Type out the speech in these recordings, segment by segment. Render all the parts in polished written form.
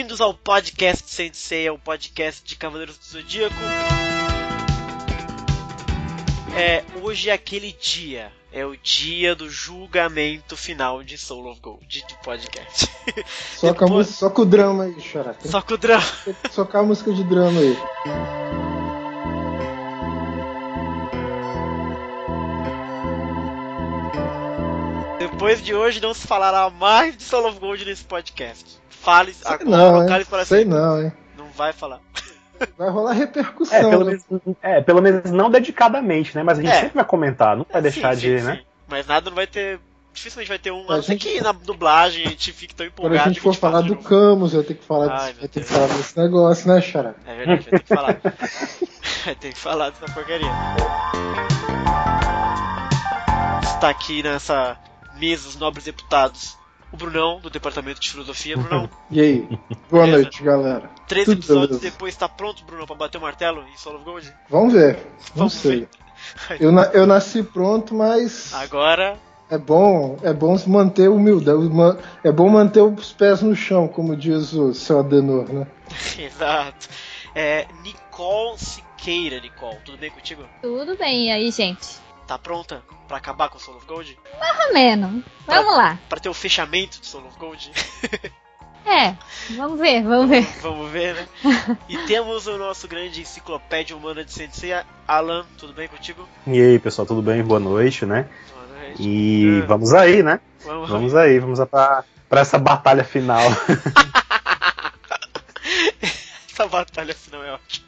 Bem-vindos ao podcast Sensei, o podcast de Cavaleiros do Zodíaco. Hoje é aquele dia, é o dia do julgamento final de Soul of Gold, do podcast. Só com o drama aí, Xará. Só com o drama. Só com a música de drama aí. Depois de hoje não se falará mais de Soul of Gold nesse podcast. Fale agora, não, cale para sei sempre. Não, hein? Não vai falar. Vai rolar repercussão. Pelo menos não dedicadamente, né? Mas a gente sempre vai comentar, não vai deixar sim, né? Mas nada não vai ter. Dificilmente vai ter um. A não ser que na dublagem a gente fique tão empolgado. Quando a gente for falar do Camus, eu tenho que falar desse negócio, né, Xará? É verdade, vai ter que falar. Vai ter que falar dessa porcaria. Está aqui nessa mesa os nobres deputados. O Brunão, do Departamento de Filosofia. Brunão. E aí? Boa noite, galera. 13 Tudo episódios beleza? Depois, tá pronto, Brunão, pra bater o martelo em Soul of Gold? Vamos ver. Não Vamos sei. ver. Eu nasci pronto, mas Agora. é bom se manter humildade. É bom manter os pés no chão, como diz o seu Adenor, né? Exato. Nicole Siqueira, Nicole. Tudo bem contigo? Tudo bem, e aí, gente? Tá pronta pra acabar com o Soul of Gold? Mais ou menos. Vamos lá. Pra ter o fechamento do Soul of Gold? Vamos ver. Vamos ver, né? E temos o nosso grande enciclopédia humana de Sensei, Alan. Tudo bem contigo? E aí, pessoal, tudo bem? Boa noite, né? Boa noite. E vamos aí, né? Vamos aí, vamos pra essa batalha final. Essa batalha final é ótima.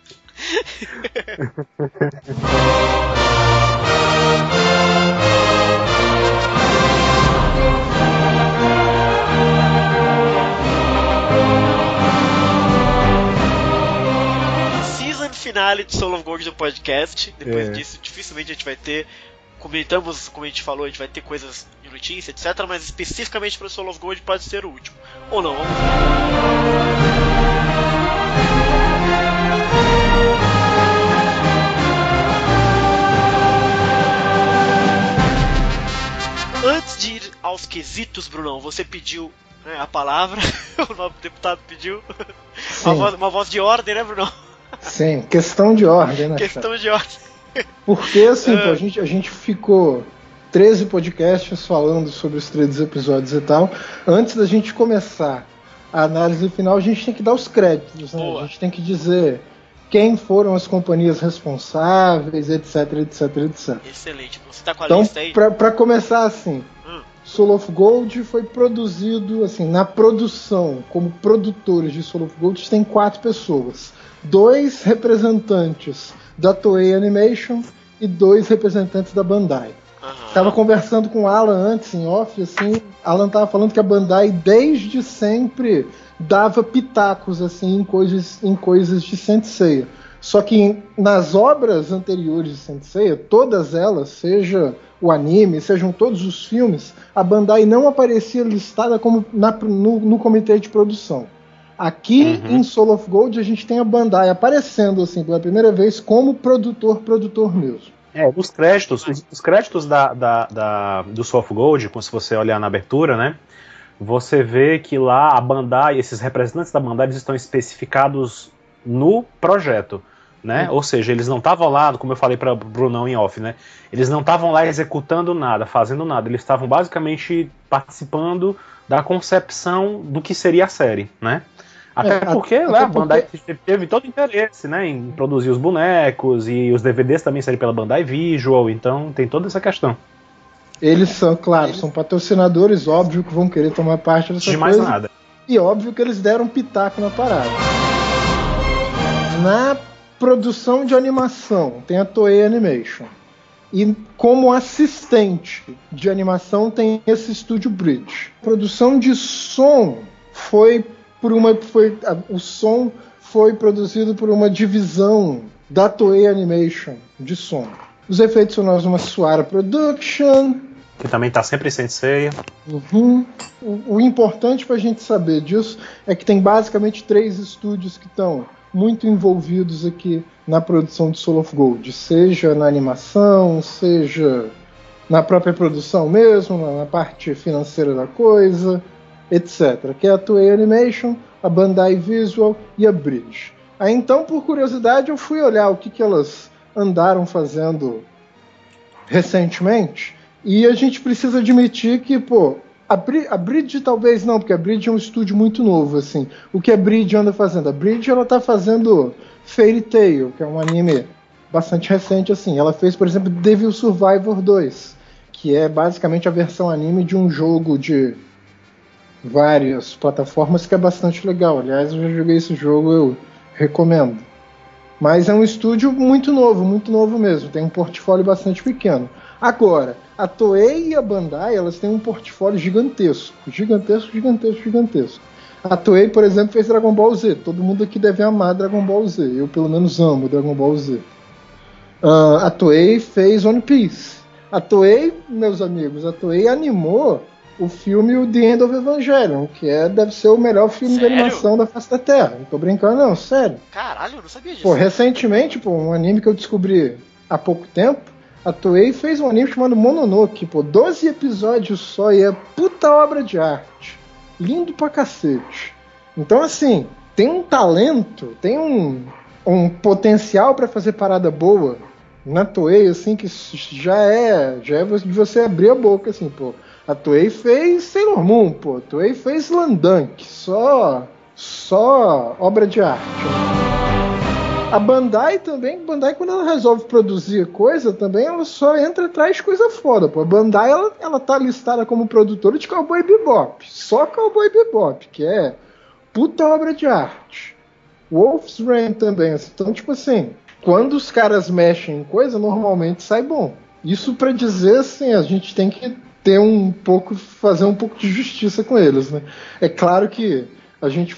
Season finale de Soul of Gold do podcast. Depois disso, dificilmente a gente vai ter. Comentamos, como a gente falou, a gente vai ter coisas de notícia, etc. Mas especificamente para o Soul of Gold pode ser o último. Ou não, vamos ver. Antes de ir aos quesitos, Brunão, você pediu, né, a palavra, o novo deputado pediu uma voz de ordem, né, Brunão? Sim, questão de ordem, né? Questão de ordem. Porque assim, pô, a gente ficou 13 podcasts falando sobre os 13 episódios e tal. Antes da gente começar a análise final, a gente tem que dar os créditos, né? Boa. A gente tem que dizer quem foram as companhias responsáveis, etc. Excelente, você tá com a Então, lista aí? pra começar assim, Soul of Gold foi produzido, assim, na produção, como produtores de Soul of Gold, tem 4 pessoas. 2 representantes da Toei Animation e 2 representantes da Bandai. Tava conversando com o Alan antes, em off, assim, Alan tava falando que a Bandai desde sempre dava pitacos, assim, em coisas de Saint Seiya. Só que nas obras anteriores de Saint Seiya, todas elas, seja o anime, sejam todos os filmes, a Bandai não aparecia listada como no comitê de produção. Aqui em Soul of Gold a gente tem a Bandai aparecendo assim pela primeira vez como produtor mesmo. Os créditos do Soul of Gold, se você olhar na abertura, né? Você vê que lá a Bandai, esses representantes da Bandai, eles estão especificados no projeto, né? Ou seja, eles não estavam lá, como eu falei para o Brunão em off, né? Eles não estavam lá executando nada, fazendo nada. Eles estavam basicamente participando da concepção do que seria a série, né? Até porque a Bandai teve todo o interesse, né, em produzir os bonecos, e os DVDs também saíram pela Bandai Visual, então tem toda essa questão. Eles são, claro, são patrocinadores, óbvio que vão querer tomar parte dessa coisa. De mais nada. E óbvio que eles deram pitaco na parada. Na produção de animação, tem a Toei Animation. E como assistente de animação tem esse Studio Bridge. A produção de som o som foi produzido por uma divisão da Toei Animation de som. Os efeitos sonoros uma Suara Production. Que também tá sempre sem ceia. O importante pra gente saber disso é que tem basicamente 3 estúdios que estão muito envolvidos aqui na produção de Soul of Gold. Seja na animação, seja na própria produção mesmo, na parte financeira da coisa, etc. Que é a Toei Animation, a Bandai Visual e a Bridge. Aí então, por curiosidade, eu fui olhar o que elas andaram fazendo recentemente, e a gente precisa admitir que, pô, a Bridge talvez não, porque a Bridge é um estúdio muito novo, assim. O que a Bridge anda fazendo? A Bridge, ela tá fazendo Fairy Tail, que é um anime bastante recente, assim. Ela fez, por exemplo, Devil Survivor 2, que é basicamente a versão anime de um jogo de várias plataformas que é bastante legal. Aliás, eu já joguei esse jogo, eu recomendo. Mas é um estúdio muito novo mesmo. Tem um portfólio bastante pequeno. Agora, a Toei e a Bandai, elas têm um portfólio gigantesco. A Toei, por exemplo, fez Dragon Ball Z. Todo mundo aqui deve amar Dragon Ball Z. Eu, pelo menos, amo Dragon Ball Z. A Toei fez One Piece. A Toei, meus amigos, a Toei animou o filme The End of Evangelion, que deve ser o melhor filme de animação da face da Terra. Não tô brincando, não, sério. Caralho, eu não sabia disso. Pô, recentemente, um anime que eu descobri há pouco tempo, a Toei fez um anime chamado Mononoke, 12 episódios só, e é puta obra de arte. Lindo pra cacete. Então, assim, tem um talento, tem um potencial pra fazer parada boa na Toei, assim, que já é de você abrir a boca, assim, pô. A Toei fez Sailor Moon, pô. A Toei fez Slandunk. Só obra de arte. A Bandai também, quando ela resolve produzir coisa, também ela só entra atrás de coisa foda, pô. A Bandai, ela tá listada como produtora de Cowboy Bebop. Só Cowboy Bebop, que é puta obra de arte. Wolf's Rain também. Então, tipo assim, quando os caras mexem em coisa, normalmente sai bom. Isso pra dizer, assim, a gente tem que fazer um pouco de justiça com eles, né? É claro que a gente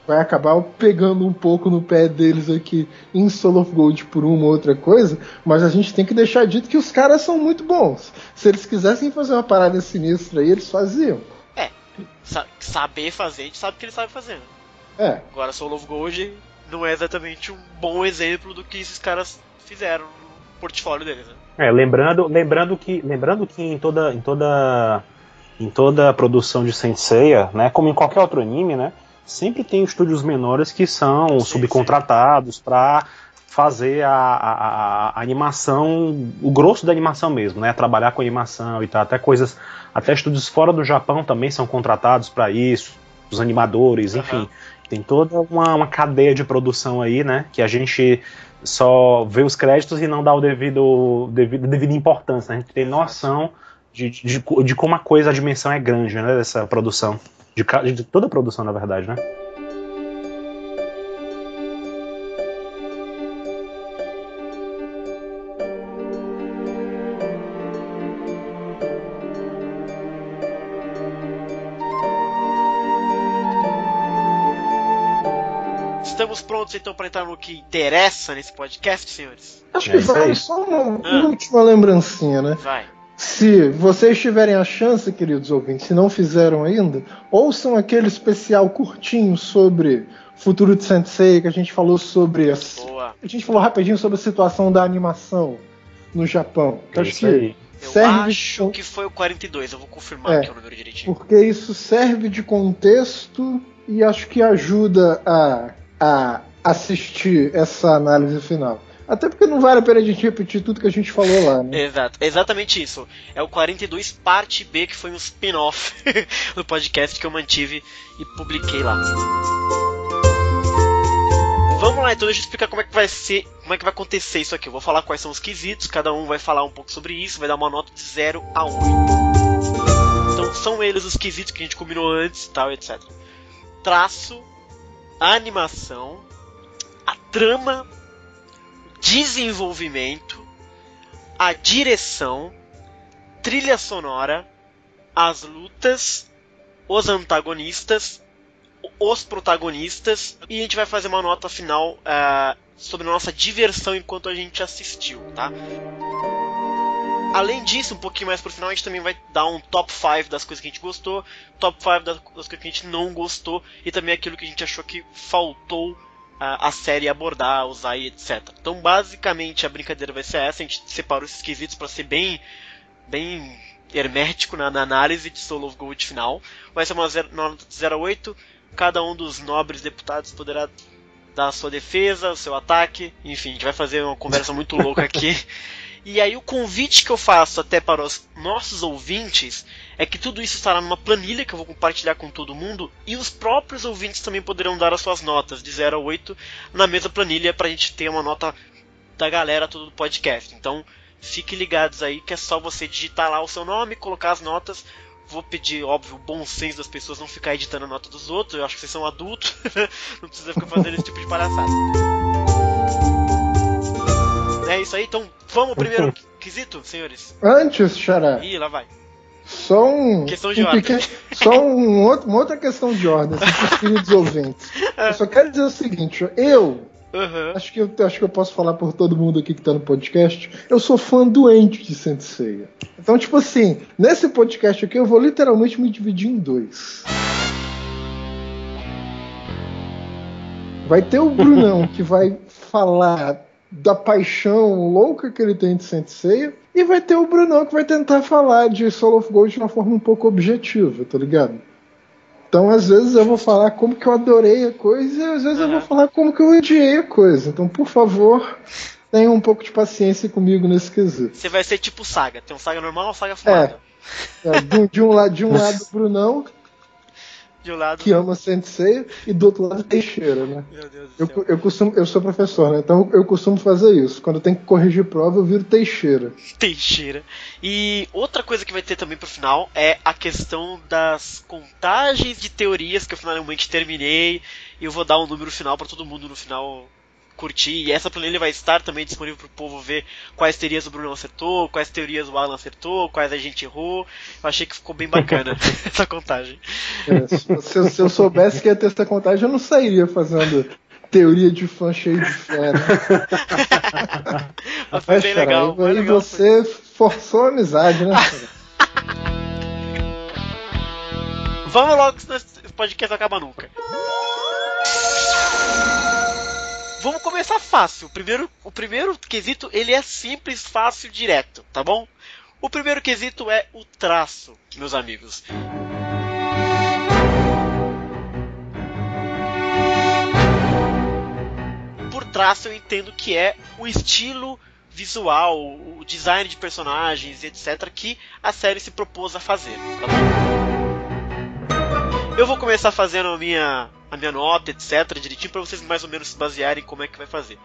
vai acabar pegando um pouco no pé deles aqui em Soul of Gold por uma ou outra coisa, mas a gente tem que deixar dito que os caras são muito bons. Se eles quisessem fazer uma parada sinistra aí, eles faziam. Saber fazer, a gente sabe que eles sabem fazer, né? Agora Soul of Gold não é exatamente um bom exemplo do que esses caras fizeram no portfólio deles, né? Lembrando que em toda produção de Saint Seiya, né, como em qualquer outro anime, né, sempre tem estúdios menores que são subcontratados para fazer a animação, o grosso da animação mesmo, né, trabalhar com animação e tal, até estúdios fora do Japão também são contratados para isso, os animadores, enfim, tem toda uma cadeia de produção aí, né, que a gente só vê os créditos e não dá a devida importância, né? A gente tem noção de como a dimensão é grande, né, dessa produção, de toda a produção, na verdade, né? Estamos prontos então para entrar no que interessa nesse podcast, senhores? Acho que vale só uma última lembrancinha, né? Vai. Se vocês tiverem a chance, queridos ouvintes, se não fizeram ainda, ouçam aquele especial curtinho sobre Futuro de Sensei, que a gente falou sobre Boa. A gente falou rapidinho sobre a situação da animação no Japão. Eu acho que foi o 42, eu vou confirmar aqui o número direitinho. Porque isso serve de contexto e acho que ajuda a assistir essa análise final. Até porque não vale a pena a gente repetir tudo que a gente falou lá, né? Exato, exatamente isso. É o 42 parte B, que foi um spin-off do podcast que eu mantive e publiquei lá. Vamos lá, então deixa eu explicar como é que vai ser, como é que vai acontecer isso aqui. Eu vou falar quais são os quesitos, cada um vai falar um pouco sobre isso, vai dar uma nota de 0 a 8. Então são eles os quesitos que a gente combinou antes, tal, etc. Traço, a animação, a trama, desenvolvimento, a direção, trilha sonora, as lutas, os antagonistas, os protagonistas, e a gente vai fazer uma nota final sobre a nossa diversão enquanto a gente assistiu, tá? Além disso, um pouquinho mais pro final, a gente também vai dar um top 5 das coisas que a gente gostou, top 5 das coisas que a gente não gostou, e também aquilo que a gente achou que faltou a série abordar, usar e etc. Então, basicamente, a brincadeira vai ser essa. A gente separou esses quesitos para ser bem hermético na análise de Soul of Gold final. Vai ser uma nota de 0 a 8. cada um dos nobres deputados poderá dar a sua defesa, o seu ataque, enfim, a gente vai fazer uma conversa muito louca aqui. E aí o convite que eu faço até para os nossos ouvintes é que tudo isso estará numa planilha que eu vou compartilhar com todo mundo, e os próprios ouvintes também poderão dar as suas notas de 0 a 8 na mesma planilha para a gente ter uma nota da galera todo do podcast. Então fiquem ligados aí que é só você digitar lá o seu nome, colocar as notas. Vou pedir, óbvio, o bom senso das pessoas não ficar editando a nota dos outros. Eu acho que vocês são adultos, não precisa ficar fazendo esse tipo de palhaçada. É isso aí, então vamos ao primeiro quesito, senhores? Antes, Xará. Ih, lá vai. Só questão de ordem. Uma outra questão de ordem, assim, para os queridos ouvintes. Eu só quero dizer o seguinte, acho que eu posso falar por todo mundo aqui que tá no podcast, eu sou fã doente de Saint Seiya. Então, tipo assim, nesse podcast aqui eu vou literalmente me dividir em 2. Vai ter o Brunão que vai falar da paixão louca que ele tem de Saint Seiya, e vai ter o Brunão que vai tentar falar de Soul of Gold de uma forma um pouco objetiva, tá ligado? Então, às vezes eu vou falar como que eu adorei a coisa, e às vezes eu vou falar como que eu odiei a coisa. Então, por favor, tenha um pouco de paciência comigo nesse quesito. Você vai ser tipo Saga. Tem um Saga normal ou Saga fumada? De um lado o Brunão, de um lado que ama Saint Seiya, e do outro lado Teixeira, né? Meu Deus do céu. Eu sou professor, né? Então eu costumo fazer isso. Quando eu tenho que corrigir prova, eu viro Teixeira. E outra coisa que vai ter também pro final é a questão das contagens de teorias que eu finalmente terminei. E eu vou dar um número final pra todo mundo no final curtir. E essa planilha vai estar também disponível pro povo ver quais teorias o Bruno acertou, quais teorias o Alan acertou, quais a gente errou. Eu achei que ficou bem bacana essa contagem. Se eu soubesse que ia ter essa contagem, eu não sairia fazendo teoria de fã cheio de fé, né? Mas foi bem legal. E você forçou a amizade, né? Vamos logo, senão esse podcast não acaba nunca. Vamos começar fácil. O primeiro quesito, ele é simples, fácil, direto, tá bom? O primeiro quesito é o traço, meus amigos. Por traço eu entendo que é o estilo visual, o design de personagens, etc, que a série se propôs a fazer, tá bom? Eu vou começar fazendo a minha nota, etc, direitinho, pra vocês mais ou menos se basearem em como é que vai fazer.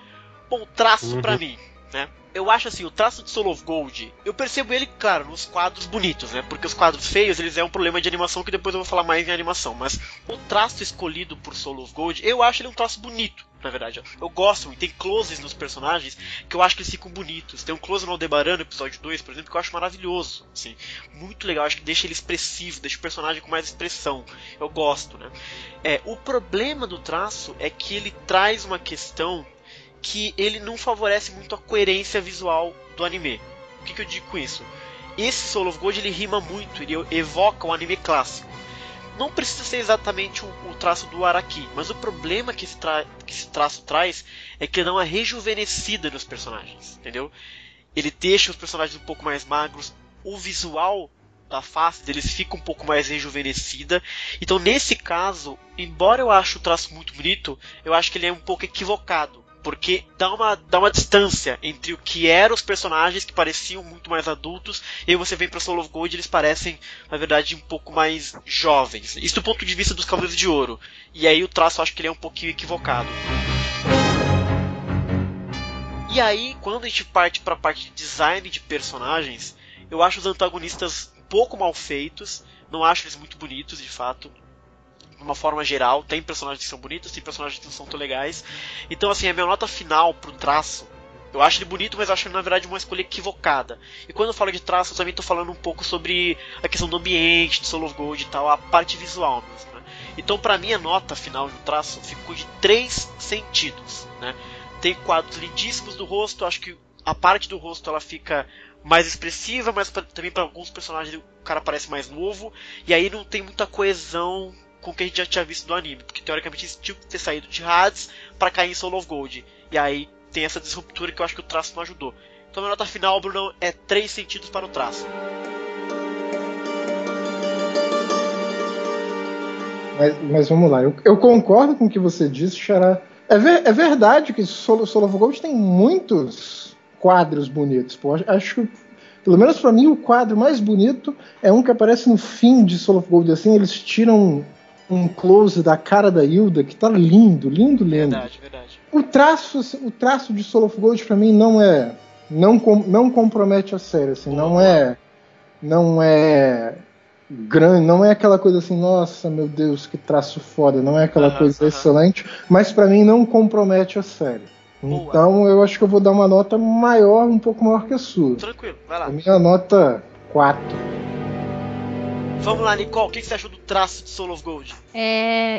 Bom, o traço pra mim, né? Eu acho assim, o traço de Soul of Gold, eu percebo ele, claro, nos quadros bonitos, né? Porque os quadros feios, eles é um problema de animação que depois eu vou falar mais em animação. Mas o traço escolhido por Soul of Gold, eu acho ele um traço bonito, na verdade. Eu gosto, e tem closes nos personagens que eu acho que eles ficam bonitos. Tem um close no Aldebaran, no episódio 2, por exemplo, que eu acho maravilhoso, assim. Muito legal, acho que deixa ele expressivo, deixa o personagem com mais expressão. Eu gosto, né? O problema do traço é que ele traz uma questão que ele não favorece muito a coerência visual do anime. O que eu digo com isso? Esse Soul of Gold ele rima muito, ele evoca o anime clássico. Não precisa ser exatamente o traço do Araki, mas o problema que esse traço traz é que ele dá uma rejuvenescida nos personagens, entendeu? Ele deixa os personagens um pouco mais magros, o visual da face deles fica um pouco mais rejuvenescida. Então nesse caso, embora eu ache o traço muito bonito, eu acho que ele é um pouco equivocado. Porque dá uma distância entre o que eram os personagens que pareciam muito mais adultos, e aí você vem pra Soul of Gold e eles parecem, na verdade, um pouco mais jovens. Isso do ponto de vista dos Cavaleiros de Ouro. E aí o traço eu acho que ele é um pouquinho equivocado. E aí, quando a gente parte pra parte de design de personagens, eu acho os antagonistas um pouco mal feitos, não acho eles muito bonitos, de fato. De uma forma geral, tem personagens que são bonitos, tem personagens que não são tão legais. Então assim, a minha nota final pro traço, eu acho ele bonito, mas eu acho ele na verdade uma escolha equivocada. E quando eu falo de traço, eu também estou falando um pouco sobre a questão do ambiente, de Soul of Gold e tal, a parte visual mesmo, né? Então pra mim a nota final do traço ficou de 3 sentidos, né? Tem quadros lindíssimos do rosto, acho que a parte do rosto ela fica mais expressiva, mas também para alguns personagens o cara parece mais novo, e aí não tem muita coesão com o que a gente já tinha visto do anime, porque teoricamente eles tinham que ter saído de Hades para cair em Soul of Gold, e aí tem essa disruptura que eu acho que o traço não ajudou. Então a nota final, Bruno, é 3 sentidos para o traço. Mas vamos lá, eu concordo com o que você disse, Xará. É verdade que Soul of Gold tem muitos quadros bonitos. Pô, acho que, pelo menos pra mim, o quadro mais bonito é um que aparece no fim de Soul of Gold. Assim, eles tiram um close da cara da Hilda que tá lindo, lindo, lindo. Verdade. O traço de Soul of Gold pra mim não compromete a série, assim, não é grande, não é aquela coisa assim, nossa, meu Deus, que traço foda, não é aquela coisa excelente, mas pra mim não compromete a série. Boa. Então eu acho que eu vou dar uma nota maior, um pouco maior que a sua. Tranquilo, vai lá. A minha nota 4. Vamos lá, Nicole, o que você achou do traço de Soul of Gold?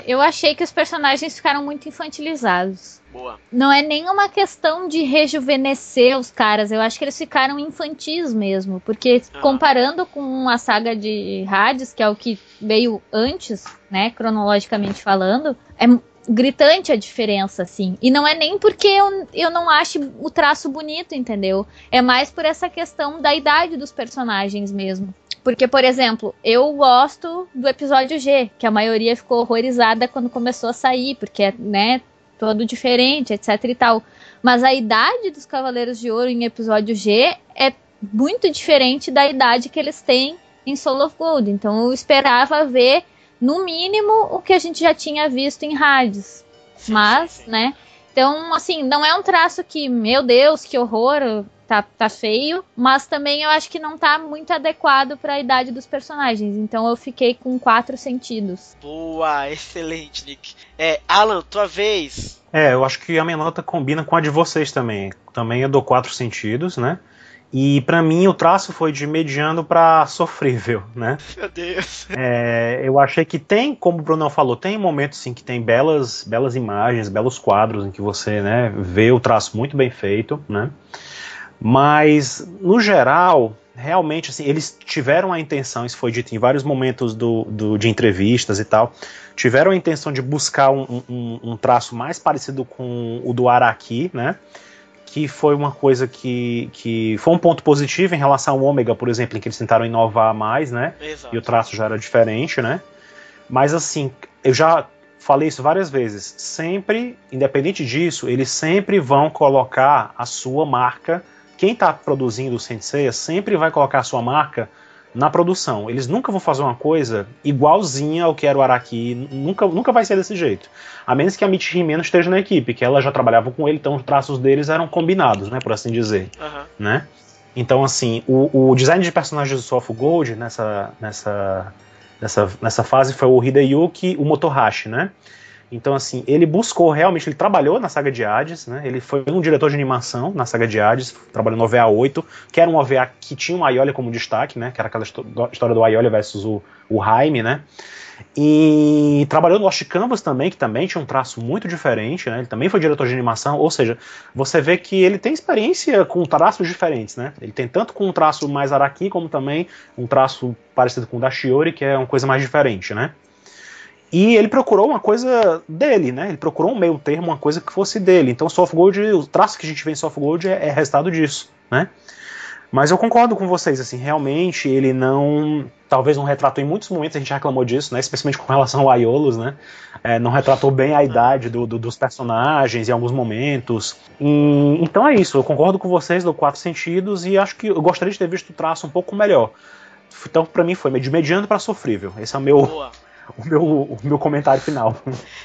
Eu achei que os personagens ficaram muito infantilizados. Boa. Não é nenhuma questão de rejuvenescer os caras, eu acho que eles ficaram infantis mesmo, porque comparando com a saga de Hades, que é o que veio antes, né, cronologicamente falando, é gritante a diferença, assim. E não é nem porque eu não acho o traço bonito, entendeu? É mais por essa questão da idade dos personagens mesmo. Porque, por exemplo, eu gosto do episódio G, que a maioria ficou horrorizada quando começou a sair, porque é, né, todo diferente, etc e tal. Mas a idade dos Cavaleiros de Ouro em episódio G é muito diferente da idade que eles têm em Soul of Gold. Então eu esperava ver, no mínimo, o que a gente já tinha visto em Hades. Mas, né... Então, assim, não é um traço que, meu Deus, que horror, tá feio, mas também eu acho que não tá muito adequado para a idade dos personagens. Então eu fiquei com 4 sentidos. Boa, excelente, Nick. Alan, tua vez. Eu acho que a minha nota combina com a de vocês também. Também eu dou 4 sentidos, né? E pra mim o traço foi de mediano pra sofrível, né? Meu Deus. Eu achei que tem, como o Brunão falou, tem momentos sim que tem belas imagens, belos quadros em que você, né, vê o traço muito bem feito, né? Mas no geral, realmente assim, eles tiveram a intenção, isso foi dito em vários momentos de entrevistas e tal, tiveram a intenção de buscar um traço mais parecido com o do Araki, né? Que foi uma coisa que foi um ponto positivo em relação ao Ômega, por exemplo, em que eles tentaram inovar mais, né? Exato. E o traço já era diferente, né? Mas assim, eu já falei isso várias vezes, sempre, independente disso, eles sempre vão colocar a sua marca. Quem está produzindo o Saint Seiya sempre vai colocar a sua marca na produção. Eles nunca vão fazer uma coisa igualzinha ao que era o Araki, nunca vai ser desse jeito. A menos que a Michi Himeno esteja na equipe, que ela já trabalhava com ele, então os traços deles eram combinados, né, por assim dizer. Né? Então, assim, o design de personagens do Soul of Gold nessa fase foi o Hideyuki Motohashi, né? Então, assim, ele buscou realmente, ele trabalhou na saga de Hades, né? Ele foi um diretor de animação na saga de Hades, trabalhou no OVA 8, que era um OVA que tinha o Aiolha como destaque, né? Que era aquela história do Aiolha versus o Jaime, né? E trabalhou no Lost Canvas também, que também tinha um traço muito diferente, né? Ele também foi diretor de animação, ou seja, você vê que ele tem experiência com traços diferentes, né? Ele tem tanto com um traço mais Araki, como também um traço parecido com o da Shiori, que é uma coisa mais diferente, né? E ele procurou uma coisa dele, né? Ele procurou um meio termo, uma coisa que fosse dele. Então Soul of Gold, o traço que a gente vê em Soul of Gold é resultado disso, né? Mas eu concordo com vocês, assim, realmente ele talvez não retratou em muitos momentos, a gente reclamou disso, né? Especialmente com relação ao Aiolos, né? Não retratou bem a idade dos personagens em alguns momentos. Então é isso, eu concordo com vocês, dou 4 sentidos e acho que eu gostaria de ter visto o traço um pouco melhor. Então pra mim foi de mediano para sofrível. Esse é o meu comentário final.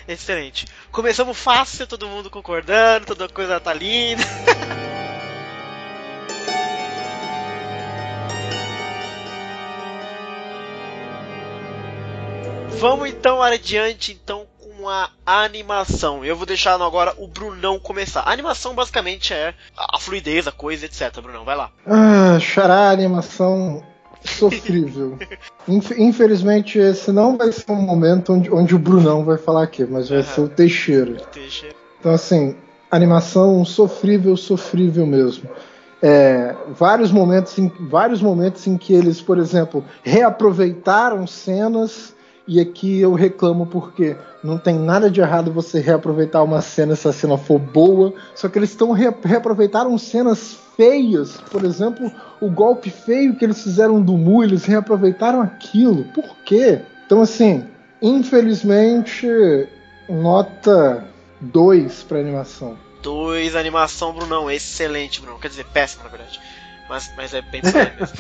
Excelente. Começamos fácil, todo mundo concordando, toda coisa tá linda. Vamos então adiante com a animação. Eu vou deixar agora o Brunão começar. A animação basicamente é a fluidez, a coisa, etc. Brunão, vai lá. Xará, animação sofrível. Infelizmente esse não vai ser um momento onde o Brunão vai falar aqui, mas vai ser o Teixeira. Então assim, animação sofrível mesmo. Vários momentos em que eles, por exemplo, reaproveitaram cenas, e aqui eu reclamo porque não tem nada de errado você reaproveitar uma cena se a cena for boa, só que eles reaproveitaram cenas feias, por exemplo, o golpe feio que eles fizeram do Mu, eles reaproveitaram aquilo. Por quê? Então assim, Infelizmente, nota 2 pra animação. 2, animação, Brunão. Excelente, Bruno. Quer dizer, péssimo, na verdade. Mas é bem sério mesmo.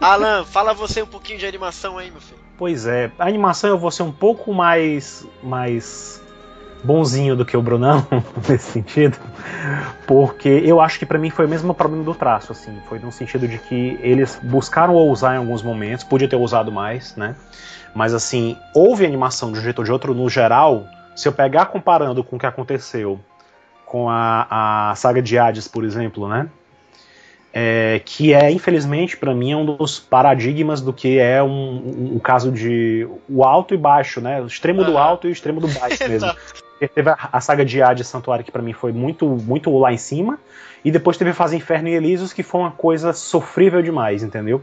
Alan, fala você um pouquinho de animação aí, meu filho. Pois é, a animação eu vou ser um pouco mais bonzinho do que o Brunão, nesse sentido, porque eu acho que pra mim foi o mesmo problema do traço, assim, foi no sentido de que eles buscaram ousar em alguns momentos, podia ter ousado mais, né, mas assim, houve animação de um jeito ou de outro, no geral, se eu pegar comparando com o que aconteceu com a saga de Hades, por exemplo, né, que infelizmente, pra mim, é um dos paradigmas do que é um caso de o alto e baixo, né, o extremo do alto e o extremo do baixo mesmo. Teve a saga de Hades Santuário, que pra mim foi muito, muito lá em cima, e depois teve a fase Inferno e Elísios, que foi uma coisa sofrível demais, entendeu?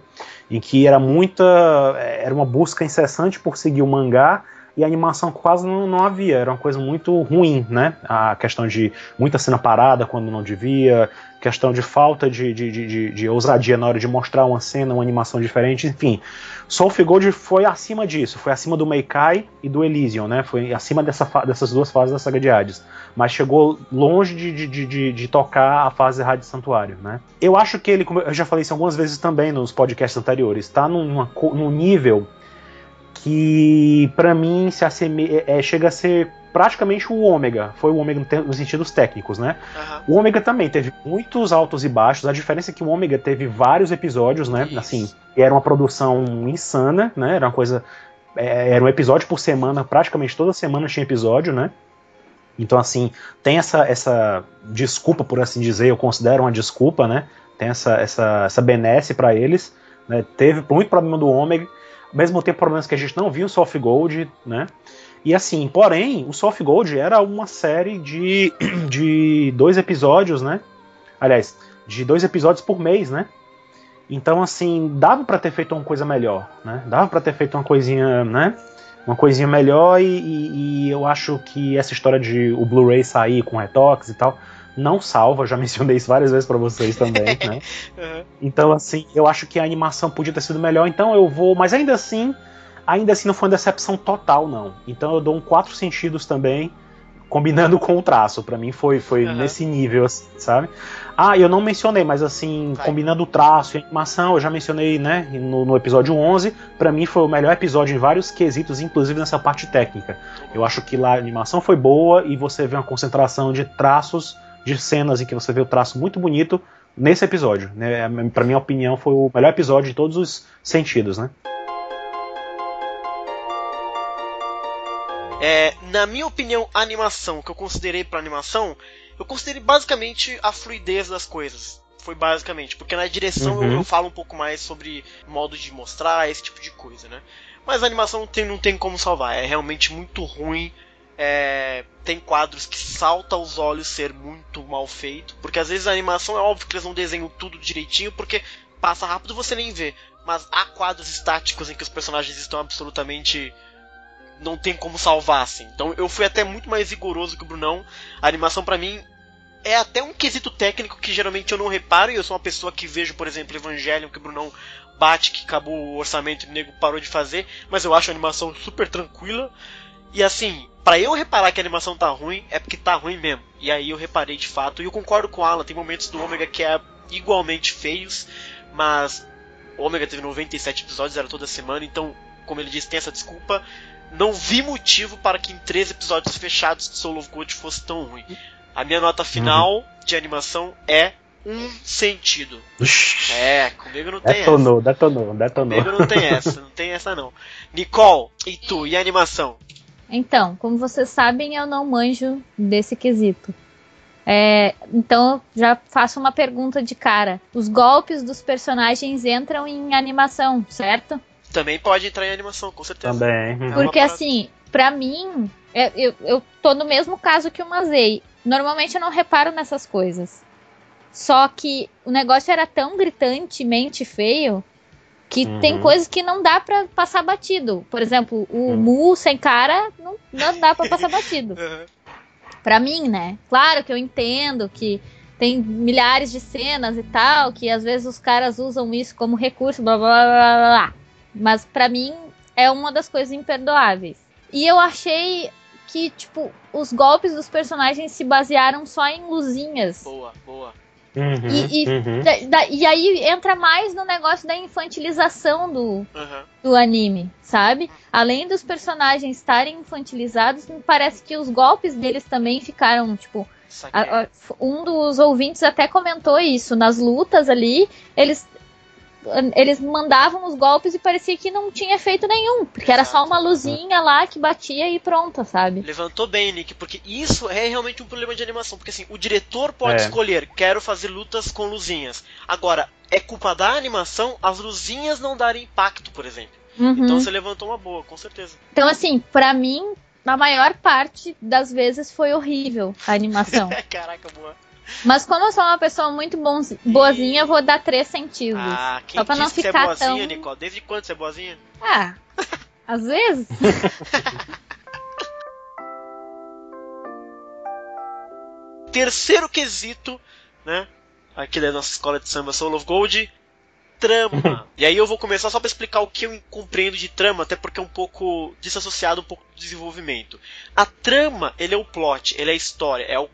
Em que era uma busca incessante por seguir o mangá, e a animação quase não havia, era uma coisa muito ruim, né? A questão de muita cena parada quando não devia, questão de falta de ousadia na hora de mostrar uma cena, uma animação diferente, enfim. Soul of Gold foi acima disso, foi acima do Meikai e do Elysium, né? Foi acima dessas duas fases da saga de Hades, mas chegou longe de tocar a fase Hades Santuário, né? Eu acho que ele, como eu já falei isso algumas vezes também nos podcasts anteriores, está num nível que pra mim chega a ser praticamente o Ômega. Foi o Ômega nos sentidos técnicos, né? Uhum. O Ômega também teve muitos altos e baixos. A diferença é que o Ômega teve vários episódios, né? Isso. Assim, era uma produção insana, né? Era uma coisa... Era um episódio por semana, praticamente toda semana tinha episódio, né? Então, assim, tem essa desculpa, por assim dizer, eu considero uma desculpa, né? Tem essa benesse pra eles, né? Teve muito problema do Ômega. Ao mesmo tempo, problemas que a gente não viu o Soul of Gold, né? E assim, porém, o Soul of Gold era uma série de 2 episódios, né? Aliás, de 2 episódios por mês, né? Então, assim, dava pra ter feito uma coisa melhor, né? Dava pra ter feito uma coisinha, né? Uma coisinha melhor e eu acho que essa história de o Blu-ray sair com retox e tal não salva, já mencionei isso várias vezes pra vocês também, né? Uhum. Então, assim, eu acho que a animação podia ter sido melhor, então eu vou... Mas ainda assim não foi uma decepção total, não. Então eu dou um 4 sentidos também, combinando com o traço. Pra mim foi nesse nível, assim, sabe? Eu não mencionei, mas assim, combinando o traço e a animação, eu já mencionei, né, no episódio 11, pra mim foi o melhor episódio em vários quesitos, inclusive nessa parte técnica. Eu acho que lá a animação foi boa e você vê uma concentração de traços, de cenas em que você vê o traço muito bonito nesse episódio, né? Pra minha opinião, foi o melhor episódio em todos os sentidos, né? Na minha opinião, a animação que eu considerei pra animação, eu considerei basicamente a fluidez das coisas. Foi basicamente, porque na direção eu falo um pouco mais sobre modo de mostrar, esse tipo de coisa, né? Mas a animação não tem como salvar, é realmente muito ruim. Tem quadros que salta aos olhos ser muito mal feito, porque às vezes a animação é óbvio que eles não desenham tudo direitinho, porque passa rápido e você nem vê, mas há quadros estáticos em que os personagens estão absolutamente... não tem como salvar, assim. Então eu fui até muito mais rigoroso que o Brunão. A animação pra mim é até um quesito técnico que geralmente eu não reparo, e eu sou uma pessoa que vejo, por exemplo, Evangelion, que o Brunão bate, que acabou o orçamento e o nego parou de fazer, mas eu acho a animação super tranquila. E assim, pra eu reparar que a animação tá ruim, é porque tá ruim mesmo. E aí eu reparei de fato, e eu concordo com o Alan, tem momentos do Ômega que é igualmente feios, mas o Ômega teve 97 episódios, era toda semana, então, como ele disse, tem essa desculpa. Não vi motivo para que em 3 episódios fechados de Soul of Gold fosse tão ruim. A minha nota final de animação é 1 sentido. Comigo não tem essa. Detonou. Comigo não tem essa não. Nicole, e tu, e a animação? Então, como vocês sabem, eu não manjo desse quesito. Então, eu já faço uma pergunta de cara. Os golpes dos personagens entram em animação, certo? Também pode entrar em animação, com certeza. Também. Porque assim, pra mim, eu tô no mesmo caso que o Mazei. Normalmente eu não reparo nessas coisas. Só que o negócio era tão gritantemente feio que tem coisas que não dá pra passar batido. Por exemplo, o Mu sem cara não dá pra passar batido. Pra mim, né? Claro que eu entendo que tem milhares de cenas e tal, que às vezes os caras usam isso como recurso, blá blá blá blá blá. Mas pra mim, é uma das coisas imperdoáveis. E eu achei que, tipo, os golpes dos personagens se basearam só em luzinhas. Boa. E aí entra mais no negócio da infantilização do anime, sabe? Além dos personagens estarem infantilizados, me parece que os golpes deles também ficaram, tipo... um dos ouvintes até comentou isso. Nas lutas ali, eles mandavam os golpes e parecia que não tinha efeito nenhum, porque era só uma luzinha lá que batia e pronto, sabe? Levantou bem, Nick, porque isso é realmente um problema de animação, porque assim, o diretor pode escolher, quero fazer lutas com luzinhas. Agora, é culpa da animação as luzinhas não darem impacto, por exemplo. Então você levantou uma boa, com certeza. Então assim, pra mim, na maior parte das vezes foi horrível a animação. Caraca, boa. Mas como eu sou uma pessoa muito boazinha, eu vou dar 3 sentidos. Quem só pra não disse que ficar você é boazinha, tão... Nicole? Desde quando você é boazinha? Às vezes. Terceiro quesito, né? Aqui da nossa escola de samba Soul of Gold, trama. E aí eu vou começar só pra explicar o que eu compreendo de trama, até porque é um pouco desassociado um pouco do desenvolvimento. A trama, ele é o plot, ele é a história, é o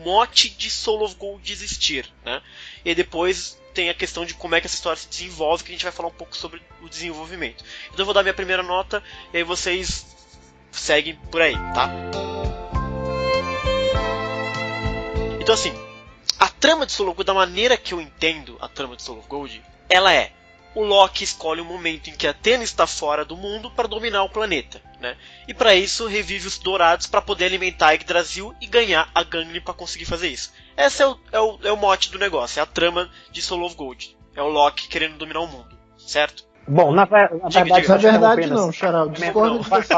mote de Soul of Gold existir, né? E aí depois tem a questão de como é que essa história se desenvolve, que a gente vai falar um pouco sobre o desenvolvimento. Então eu vou dar minha primeira nota, e aí vocês seguem por aí, tá? Então assim, a trama de Soul of Gold, da maneira que eu entendo a trama de Soul of Gold, ela é: o Loki escolhe um momento em que Athena está fora do mundo para dominar o planeta, né? E para isso revive os Dourados para poder alimentar a Yggdrasil e ganhar a Gangrene para conseguir fazer isso. Esse é o mote do negócio, é a trama de Soul of Gold. É o Loki querendo dominar o mundo, certo? Bom, na verdade não, Xará, discordo de você.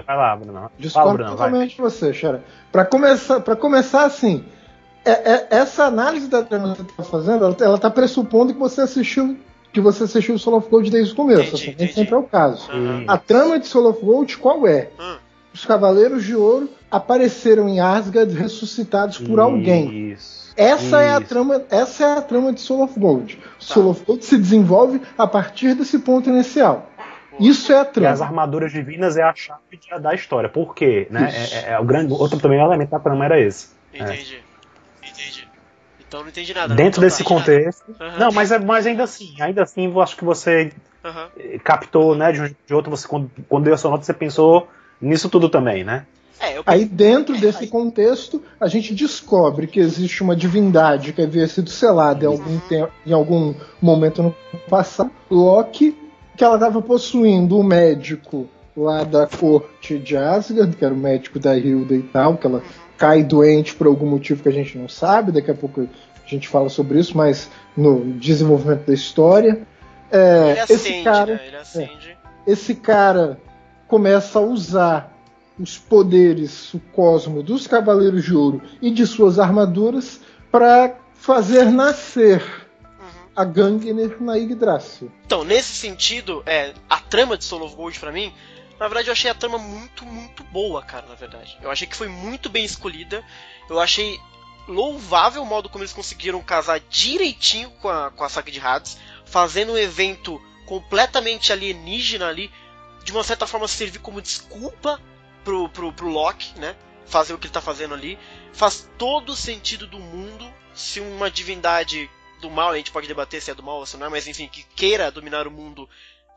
Vai lá, Bruno. Discordo totalmente de você, Xará. Para começar assim, essa análise da trama que você está fazendo, ela está pressupondo que você assistiu Soul of Gold desde o começo. Entendi. Nem sempre é o caso. A trama de Soul of Gold qual é? Os Cavaleiros de Ouro apareceram em Asgard ressuscitados por alguém. Essa é a trama de Soul of Gold. Soul of Gold se desenvolve a partir desse ponto inicial. Isso é a trama. E as armaduras divinas é a chave da história. Por quê? Né? Outro também elemento da trama era esse. Entendi. Então não entendi nada. Dentro desse contexto. Não, mas ainda assim eu acho que você captou, né, de outro, você quando deu a sua nota, você pensou nisso tudo também, né? Aí dentro desse contexto, a gente descobre que existe uma divindade que havia sido selada em algum momento no passado, Loki, que ela estava possuindo um médico lá da corte de Asgard, que era o médico da Hilda e tal, que ela cai doente por algum motivo que a gente não sabe, daqui a pouco a gente fala sobre isso, mas no desenvolvimento da história. Esse cara começa a usar os poderes, o cosmo dos Cavaleiros de Ouro e de suas armaduras para fazer nascer a Gangrene na Yggdrasil. Então, nesse sentido, a trama de Soul of Gold pra mim, na verdade eu achei a trama muito, muito boa, cara, na verdade. Eu achei que foi muito bem escolhida, eu achei louvável o modo como eles conseguiram casar direitinho com a saga de Hades, fazendo um evento completamente alienígena ali, de uma certa forma servir como desculpa pro Loki, né? Fazer o que ele tá fazendo ali. Faz todo o sentido do mundo se uma divindade do mal, a gente pode debater se é do mal ou se não é, mas enfim, que queira dominar o mundo,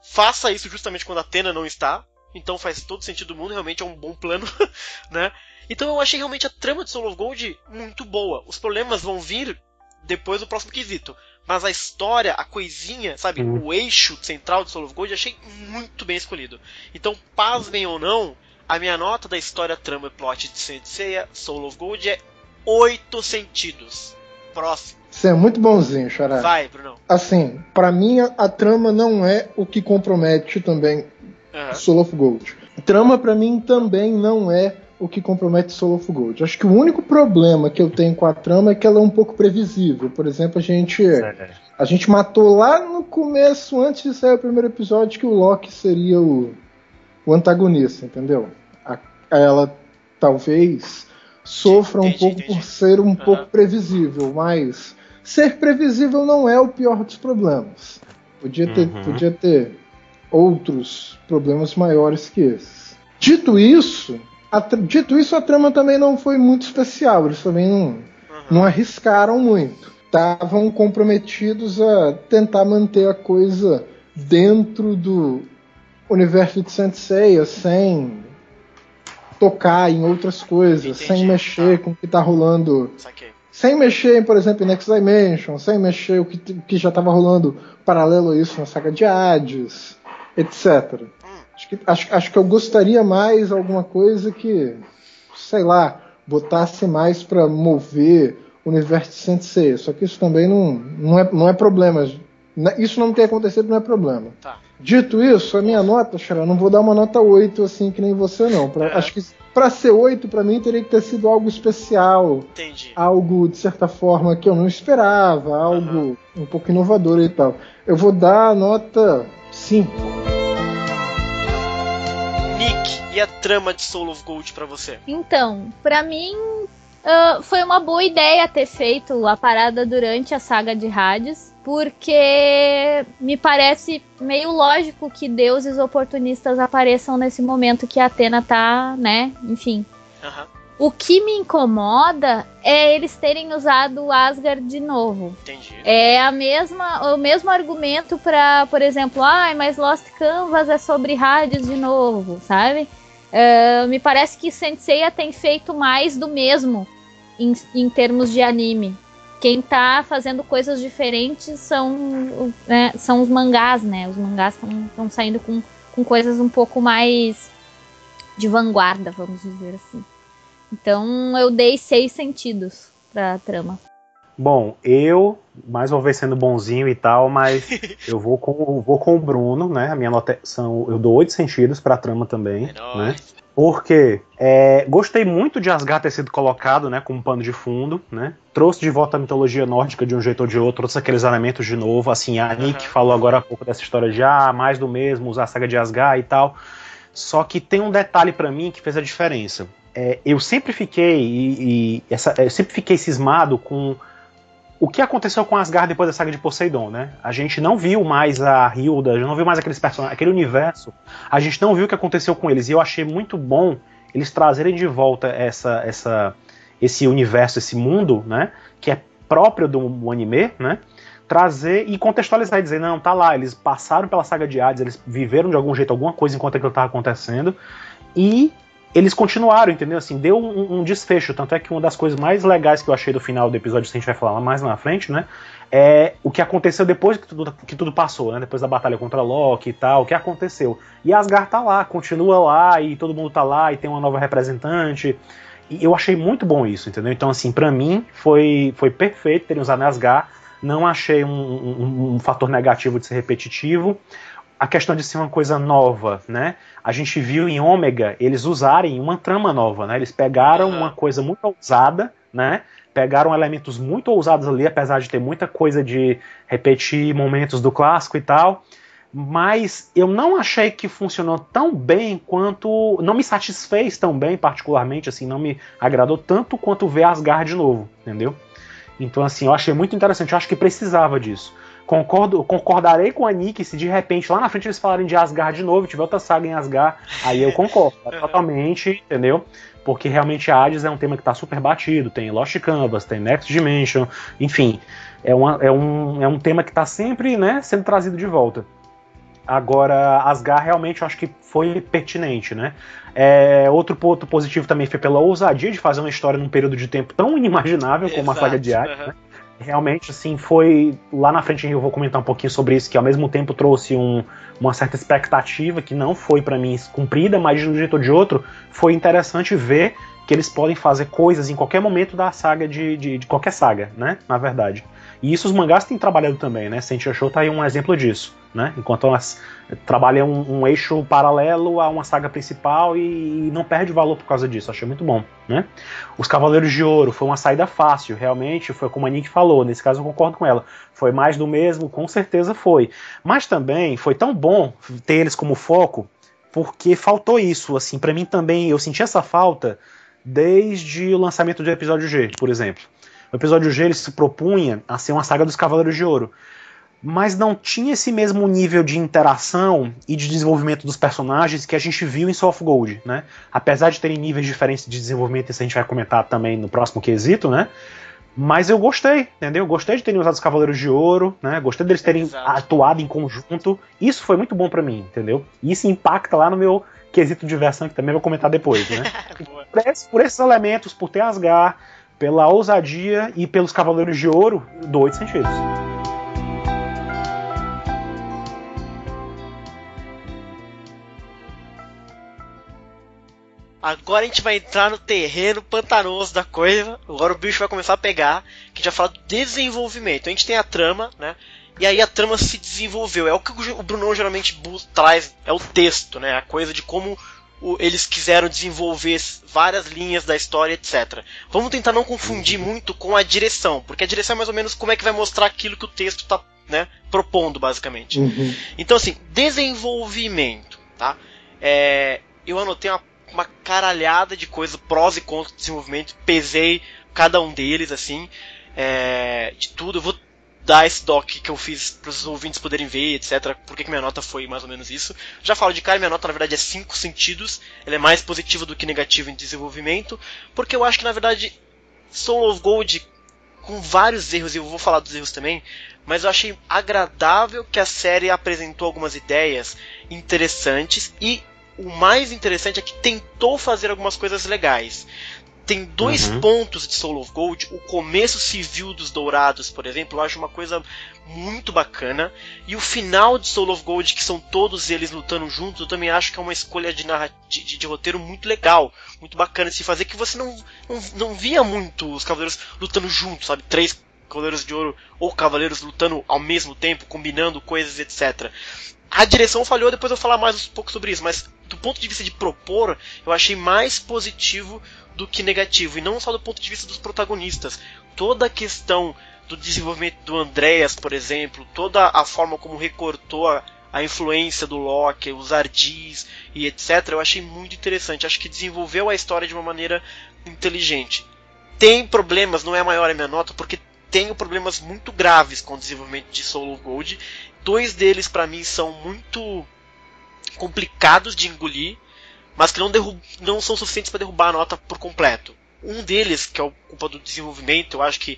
faça isso justamente quando Athena não está. Então faz todo sentido do mundo, realmente é um bom plano, né? Então eu achei realmente a trama de Soul of Gold muito boa. Os problemas vão vir depois do próximo quesito. Mas a história, a coisinha, sabe? O eixo central de Soul of Gold eu achei muito bem escolhido. Então, pasmem ou não, a minha nota da história, trama e plot de Saint Seiya, Soul of Gold é 8 sentidos. Próximo. Você é muito bonzinho, Xará. Vai, Brunão. Assim, pra mim a trama não é o que compromete também Soul of Gold. A trama pra mim também não é o que compromete Soul of Gold. Acho que o único problema que eu tenho com a trama é que ela é um pouco previsível. Por exemplo, a gente matou lá no começo, antes de sair o primeiro episódio, que o Loki seria o antagonista, entendeu? Ela talvez sofra um pouco por ser um pouco previsível, mas ser previsível não é o pior dos problemas. Podia ter outros problemas maiores que esses. Dito isso, a trama também não foi muito especial. Eles também não arriscaram muito. Estavam comprometidos a tentar manter a coisa dentro do universo de Saint Seiya, sem tocar em outras coisas, sem mexer com o que está rolando. Sem mexer, por exemplo, em Next Dimension, sem mexer o que já estava rolando paralelo a isso na saga de Hades, etc. Acho que eu gostaria mais alguma coisa que, sei lá, botasse mais para mover o universo de Saint Seiya. Só que isso também não é problema. Isso não ter acontecido não é problema. Tá. Dito isso, a minha nota, Xará, não vou dar uma nota 8 assim que nem você não. Acho que para ser 8, para mim, teria que ter sido algo especial. Entendi. Algo, de certa forma, que eu não esperava. Algo um pouco inovador e tal. Eu vou dar a nota 5. Nick, e a trama de Soul of Gold pra você? Então, pra mim, foi uma boa ideia ter feito a parada durante a saga de Hades, porque me parece meio lógico que deuses oportunistas apareçam nesse momento que a Athena tá, né, enfim. O que me incomoda é eles terem usado Asgard de novo. Entendi. É o mesmo argumento pra, por exemplo, mas Lost Canvas é sobre Hades de novo, sabe? Me parece que Saint Seiya tem feito mais do mesmo em termos de anime. Quem tá fazendo coisas diferentes são os mangás, né? Os mangás estão saindo com coisas um pouco mais de vanguarda, vamos dizer assim. Então eu dei 6 sentidos pra trama. Bom, eu, mais uma vez sendo bonzinho e tal, mas eu vou com o Bruno, né? A minha nota eu dou 8 sentidos pra trama também, né? Porque gostei muito de Asgard ter sido colocado, né, como pano de fundo, né? Trouxe de volta a mitologia nórdica de um jeito ou de outro, trouxe aqueles elementos de novo, assim, a Nick falou agora há pouco dessa história de mais do mesmo, usar a saga de Asgard e tal. Só que tem um detalhe pra mim que fez a diferença. Eu sempre fiquei cismado com o que aconteceu com Asgard depois da saga de Poseidon, né? A gente não viu mais a Hilda, a gente não viu mais aqueles personagens, aquele universo, a gente não viu o que aconteceu com eles, e eu achei muito bom eles trazerem de volta esse universo, esse mundo, né? Que é próprio do anime, né? Trazer e contextualizar e dizer, não, tá lá, eles passaram pela saga de Hades, eles viveram de algum jeito alguma coisa enquanto aquilo estava acontecendo, e eles continuaram, entendeu? Assim, deu um desfecho, tanto é que uma das coisas mais legais que eu achei do final do episódio, que a gente vai falar mais na frente, né, é o que aconteceu depois que tudo passou, né, depois da batalha contra Loki e tal, o que aconteceu. E Asgard tá lá, continua lá, e todo mundo tá lá, e tem uma nova representante, e eu achei muito bom isso, entendeu? Então, assim, pra mim, foi perfeito terem usado Asgard, não achei um fator negativo de ser repetitivo. A questão de ser uma coisa nova, né? A gente viu em Ômega eles usarem uma trama nova, né? Eles pegaram uma coisa muito ousada, né? Pegaram elementos muito ousados ali, apesar de ter muita coisa de repetir momentos do clássico e tal. Mas eu não achei que funcionou tão bem quanto... Não me satisfez tão bem, particularmente, assim, não me agradou tanto quanto ver Asgard de novo, entendeu? Então, assim, eu achei muito interessante, eu acho que precisava disso. Concordarei com a Nick se de repente lá na frente eles falarem de Asgard de novo, tiver outra saga em Asgard, aí eu concordo totalmente, entendeu? Porque realmente a Hades é um tema que tá super batido, tem Lost Canvas, tem Next Dimension, enfim, é um tema que tá sempre, né, sendo trazido de volta. Agora, Asgard realmente eu acho que foi pertinente, né? Outro ponto positivo também foi pela ousadia de fazer uma história num período de tempo tão inimaginável como a saga de Hades, né? Realmente, assim, foi... Lá na frente eu vou comentar um pouquinho sobre isso, que ao mesmo tempo trouxe uma certa expectativa que não foi pra mim cumprida, mas de um jeito ou de outro foi interessante ver que eles podem fazer coisas em qualquer momento da saga de qualquer saga, né, na verdade. E isso os mangás têm trabalhado também, né, Saint Show tá aí um exemplo disso, né, enquanto elas trabalham um eixo paralelo a uma saga principal e não perde valor por causa disso, achei muito bom, né. Os Cavaleiros de Ouro foi uma saída fácil, realmente, foi como a Nick falou, nesse caso eu concordo com ela, foi mais do mesmo, com certeza foi, mas também foi tão bom ter eles como foco, porque faltou isso, assim, pra mim também, eu senti essa falta desde o lançamento do episódio G, por exemplo. O episódio G ele se propunha a ser uma saga dos Cavaleiros de Ouro. mas não tinha esse mesmo nível de interação e de desenvolvimento dos personagens que a gente viu em Soul of Gold, né? Apesar de terem níveis diferentes de desenvolvimento, isso a gente vai comentar também no próximo quesito, né? Mas eu gostei, entendeu? Gostei de terem usado os Cavaleiros de Ouro, né? Gostei deles terem atuado em conjunto. Isso foi muito bom pra mim, entendeu? E isso impacta lá no meu quesito de diversão, que também vou comentar depois, né? Por esses elementos, por ter Asgard, pela ousadia e pelos Cavaleiros de Ouro, dou 8 sentidos. Agora a gente vai entrar no terreno pantanoso da coisa. Agora o bicho vai começar a pegar. Que a gente vai falar do desenvolvimento. A gente tem a trama, né? E aí a trama se desenvolveu. É o que o Brunão geralmente traz. É o texto, né? A coisa de como eles quiseram desenvolver várias linhas da história, etc. Vamos tentar não confundir muito com a direção. Porque a direção é mais ou menos como é que vai mostrar aquilo que o texto está, né, propondo, basicamente. Então, assim, desenvolvimento, tá? Eu anotei uma caralhada de coisa, prós e contras do desenvolvimento, pesei cada um deles, assim, de tudo. Eu vou dar esse doc que eu fiz para os ouvintes poderem ver, etc. Por que minha nota foi mais ou menos isso. Já falo de cara, minha nota na verdade é 5 sentidos, ela é mais positiva do que negativa em desenvolvimento, porque eu acho que na verdade Soul of Gold, com vários erros, e eu vou falar dos erros também, mas eu achei agradável que a série apresentou algumas ideias interessantes e o mais interessante é que tentou fazer algumas coisas legais. Tem 2 pontos de Soul of Gold. O começo civil dos Dourados, por exemplo, eu acho uma coisa muito bacana. E o final de Soul of Gold, que são todos eles lutando juntos, eu também acho que é uma escolha de roteiro muito legal, muito bacana de se fazer, que você não via muito os Cavaleiros lutando juntos, sabe? 3 Cavaleiros de Ouro ou Cavaleiros lutando ao mesmo tempo, combinando coisas, etc. A direção falhou, depois eu vou falar mais um pouco sobre isso, mas do ponto de vista de propor, eu achei mais positivo do que negativo, e não só do ponto de vista dos protagonistas. Toda a questão do desenvolvimento do Andreas, por exemplo, toda a forma como recortou a influência do Loki, os Ardis e etc, eu achei muito interessante. Acho que desenvolveu a história de uma maneira inteligente. Tem problemas, não é a maior a minha nota, porque tenho problemas muito graves com o desenvolvimento de Soul of Gold. 2 deles para mim são muito complicados de engolir, mas que não são suficientes para derrubar a nota por completo. Um deles, que é culpa do desenvolvimento, eu acho que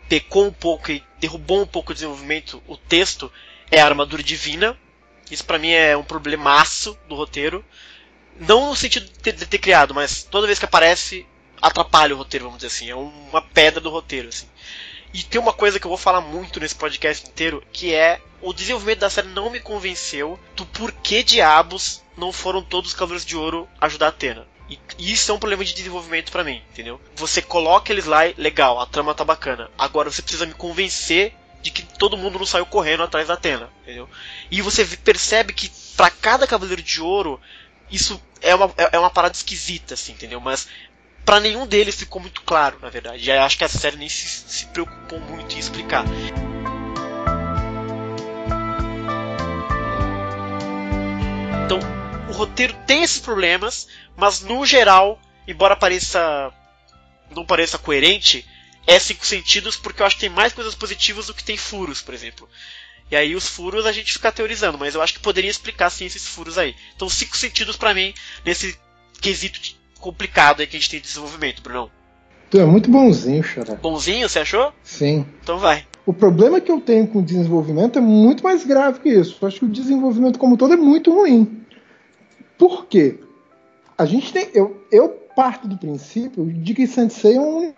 pecou um pouco e derrubou um pouco o desenvolvimento, o texto, é a armadura divina. Isso para mim é um problemaço do roteiro. Não no sentido de ter criado, mas toda vez que aparece, atrapalha o roteiro, vamos dizer assim. É uma pedra do roteiro, assim. E tem uma coisa que eu vou falar muito nesse podcast inteiro, que é o desenvolvimento da série não me convenceu do porquê diabos não foram todos os Cavaleiros de Ouro ajudar a Athena. E isso é um problema de desenvolvimento pra mim, entendeu? Você coloca eles lá e legal, a trama tá bacana. Agora você precisa me convencer de que todo mundo não saiu correndo atrás da Athena, entendeu? E você percebe que pra cada Cavaleiro de Ouro isso é uma parada esquisita, assim, entendeu? Mas pra nenhum deles ficou muito claro, na verdade. E acho que a série nem se preocupou muito em explicar. Então, o roteiro tem esses problemas, mas no geral, embora não pareça coerente, é 5 sentidos, porque eu acho que tem mais coisas positivas do que tem furos, por exemplo. E aí os furos a gente fica teorizando, mas eu acho que poderia explicar sim esses furos aí. Então 5 sentidos pra mim, nesse quesito complicado aí que a gente tem de desenvolvimento, Brunão. Tu é muito bonzinho, Xará. Bonzinho, você achou? Sim. Então vai. O problema que eu tenho com o desenvolvimento é muito mais grave que isso. Eu acho que o desenvolvimento como todo é muito ruim. Por quê? A gente tem... Eu parto do princípio de que Sensei é um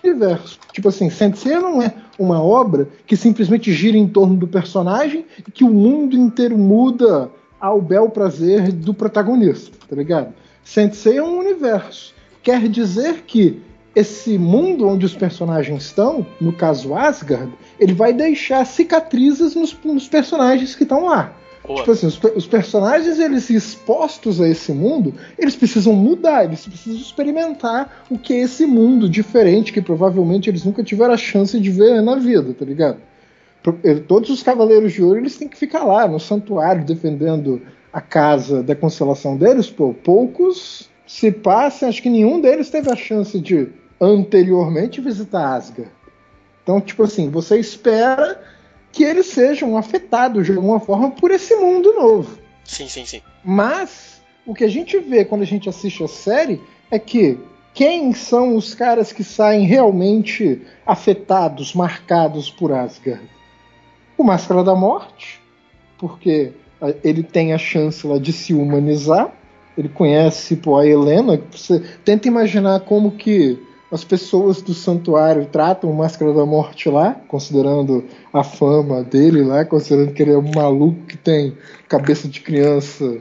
universo. Tipo assim, Sensei não é uma obra que simplesmente gira em torno do personagem e que o mundo inteiro muda ao bel prazer do protagonista, tá ligado? Sensei é um universo. Quer dizer que esse mundo onde os personagens estão, no caso Asgard, ele vai deixar cicatrizes nos personagens que estão lá. Boa. Tipo assim, os personagens, eles expostos a esse mundo, eles precisam mudar, eles precisam experimentar o que é esse mundo diferente, que provavelmente eles nunca tiveram a chance de ver na vida, tá ligado? Todos os Cavaleiros de Ouro, eles têm que ficar lá no santuário defendendo a casa da constelação deles. Pô, poucos se passam, acho que nenhum deles teve a chance de anteriormente visitar Asgard. Então, tipo assim, você espera que eles sejam afetados de alguma forma por esse mundo novo. Sim. Mas o que a gente vê quando a gente assiste a série é que quem são os caras que saem realmente afetados, marcados por Asgard? O Máscara da Morte, porque ele tem a chance lá de se humanizar, ele conhece a Helena. Você tenta imaginar como que as pessoas do santuário tratam o Máscara da Morte lá, considerando a fama dele lá, considerando que ele é um maluco que tem cabeça de criança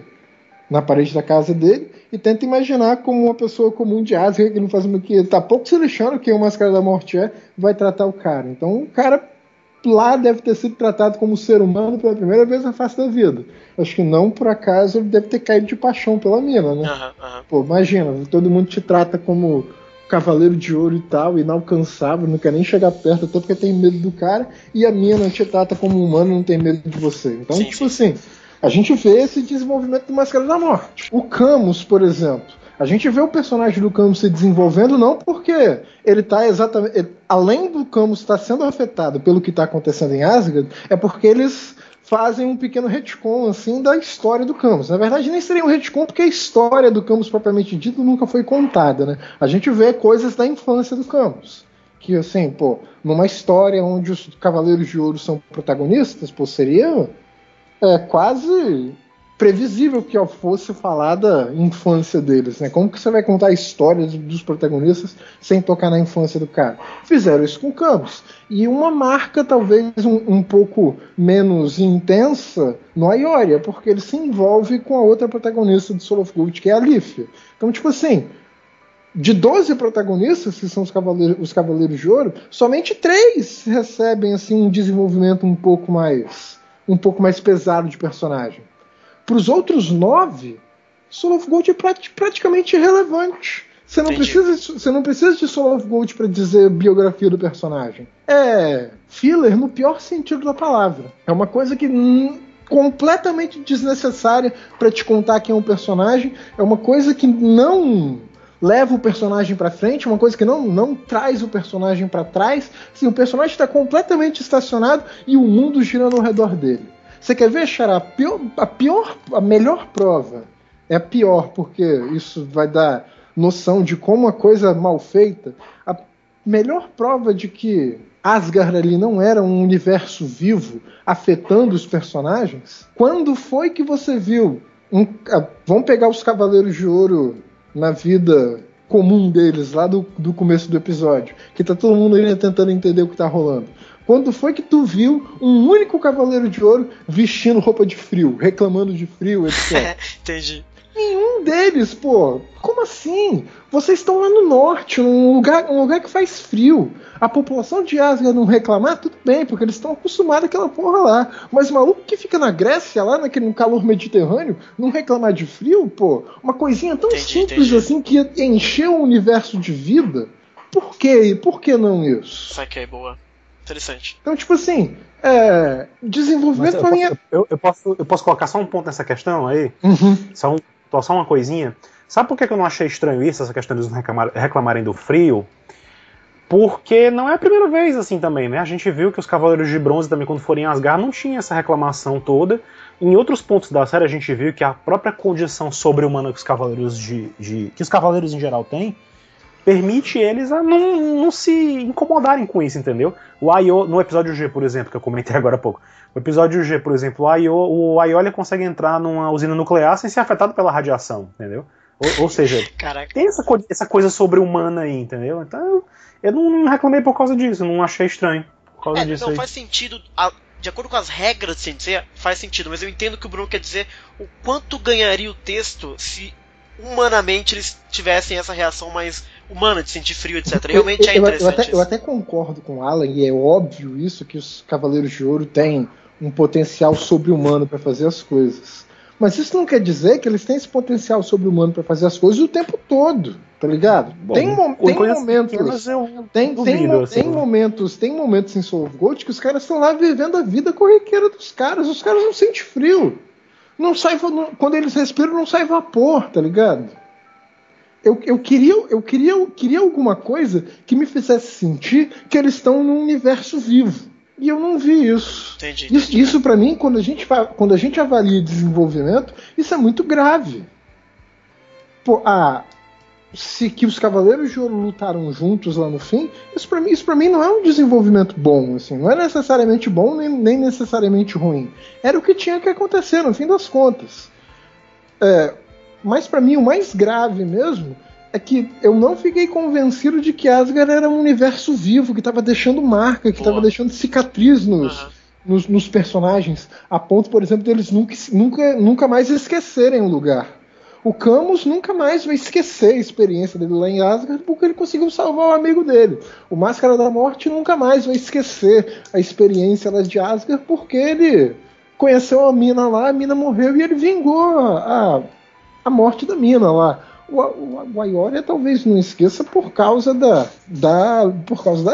na parede da casa dele, e tenta imaginar como uma pessoa comum de Asgard, que não faz o que tá pouco se lixando quem o Máscara da Morte vai tratar o cara. Então o cara lá deve ter sido tratado como ser humano pela primeira vez na face da vida. Acho que não por acaso ele deve ter caído de paixão pela mina, né? Pô, imagina, todo mundo te trata como Cavaleiro de Ouro e tal, inalcançável, não quer nem chegar perto, até porque tem medo do cara, e a mina te trata como humano, não tem medo de você. Então, assim, a gente vê esse desenvolvimento do Máscara da Morte. O Camus, por exemplo, a gente vê o personagem do Camus se desenvolvendo não porque ele está exatamente... além do Camus estar sendo afetado pelo que está acontecendo em Asgard, é porque eles fazem um pequeno retcon assim, da história do Camus. Na verdade, nem seria um retcon, porque a história do Camus propriamente dito nunca foi contada, né? A gente vê coisas da infância do Camus. Que, assim, numa história onde os Cavaleiros de Ouro são protagonistas, seria quase previsível que fosse falar da infância deles, né? Como que você vai contar a história dos protagonistas sem tocar na infância do cara? Fizeram isso com Camus. E uma marca talvez um pouco menos intensa no Aioria, porque ele se envolve com a outra protagonista do Soul of Gold, que é a Lífia. Então, tipo assim, de 12 protagonistas, que são os Cavaleiros de Ouro, somente 3 recebem assim, um desenvolvimento um pouco mais pesado de personagem. Para os outros 9, Soul of Gold é praticamente irrelevante. Você não precisa de Soul of Gold para dizer a biografia do personagem. É filler no pior sentido da palavra. É uma coisa que completamente desnecessária para te contar quem é um personagem. É uma coisa que não leva o personagem para frente, uma coisa que não traz o personagem para trás. Assim, o personagem está completamente estacionado e o mundo girando ao redor dele. Você quer ver, Xará? A melhor prova é a pior, porque isso vai dar noção de como a coisa mal feita. A melhor prova de que Asgard ali não era um universo vivo afetando os personagens, quando foi que você viu vamos pegar os Cavaleiros de Ouro na vida comum deles, lá do começo do episódio, que tá todo mundo ainda tentando entender o que tá rolando. Quando foi que tu viu um único Cavaleiro de Ouro vestindo roupa de frio, reclamando de frio, etc? Entendi. Nenhum deles, como assim? Vocês estão lá no norte, num lugar que faz frio. A população de Asgard não reclamar, tudo bem, porque eles estão acostumados àquela porra lá. Mas o maluco que fica na Grécia, lá no calor mediterrâneo, não reclamar de frio, uma coisinha tão simples assim que ia encher o universo de vida. Por quê? Por que não isso? Saquei, boa. Interessante. Então, tipo assim, desenvolvimento pra mim é... Eu posso colocar só um ponto nessa questão aí? Uhum. Só uma coisinha. Sabe por que eu não achei estranho isso, essa questão de eles reclamarem do frio? Porque não é a primeira vez assim também, né? A gente viu que os Cavaleiros de Bronze também, quando forem em Asgard, não tinha essa reclamação toda. Em outros pontos da série a gente viu que a própria condição sobre-humana que os Cavaleiros que os Cavaleiros em geral têm permite eles a não se incomodarem com isso, entendeu? O Aiô, no episódio G, por exemplo, que eu comentei agora há pouco, no episódio G, por exemplo, o Aiolia consegue entrar numa usina nuclear sem ser afetado pela radiação, entendeu? Ou seja, Caraca. Tem essa coisa sobre-humana aí, entendeu? Então, eu não reclamei por causa disso, não achei estranho por causa disso. Não aí. faz sentido, de acordo com as regras de CNC, faz sentido, mas eu entendo que o Bruno quer dizer o quanto ganharia o texto se humanamente eles tivessem essa reação mais humana de sentir frio, etc. Realmente é interessante. Eu até concordo com o Alan, e é óbvio isso, que os Cavaleiros de Ouro têm um potencial sobre-humano para fazer as coisas. Mas isso não quer dizer que eles têm esse potencial sobre-humano para fazer as coisas o tempo todo, tá ligado? Bom, tem momentos, tem momentos em Soul of Gold que os caras estão lá vivendo a vida corriqueira dos caras. Os caras não sentem frio. Quando eles respiram, não sai vapor, tá ligado? Eu queria alguma coisa que me fizesse sentir que eles estão num universo vivo. E eu não vi isso. Entendi. Isso para mim, quando a gente avalia desenvolvimento, isso é muito grave. Pô, se que os Cavaleiros de Ouro lutaram juntos lá no fim, isso pra mim não é um desenvolvimento bom, assim, não é necessariamente bom nem necessariamente ruim. Era o que tinha que acontecer no fim das contas. Mas pra mim o mais grave mesmo é que eu não fiquei convencido de que Asgard era um universo vivo, que estava deixando marca, que estava deixando cicatriz nos personagens, a ponto, por exemplo, deles nunca mais esquecerem o lugar. O Camus nunca mais vai esquecer a experiência dele lá em Asgard porque ele conseguiu salvar o amigo dele. O Máscara da Morte nunca mais vai esquecer a experiência lá de Asgard porque ele conheceu a mina lá, a mina morreu e ele vingou a morte da mina lá. O Aioria talvez não esqueça por causa da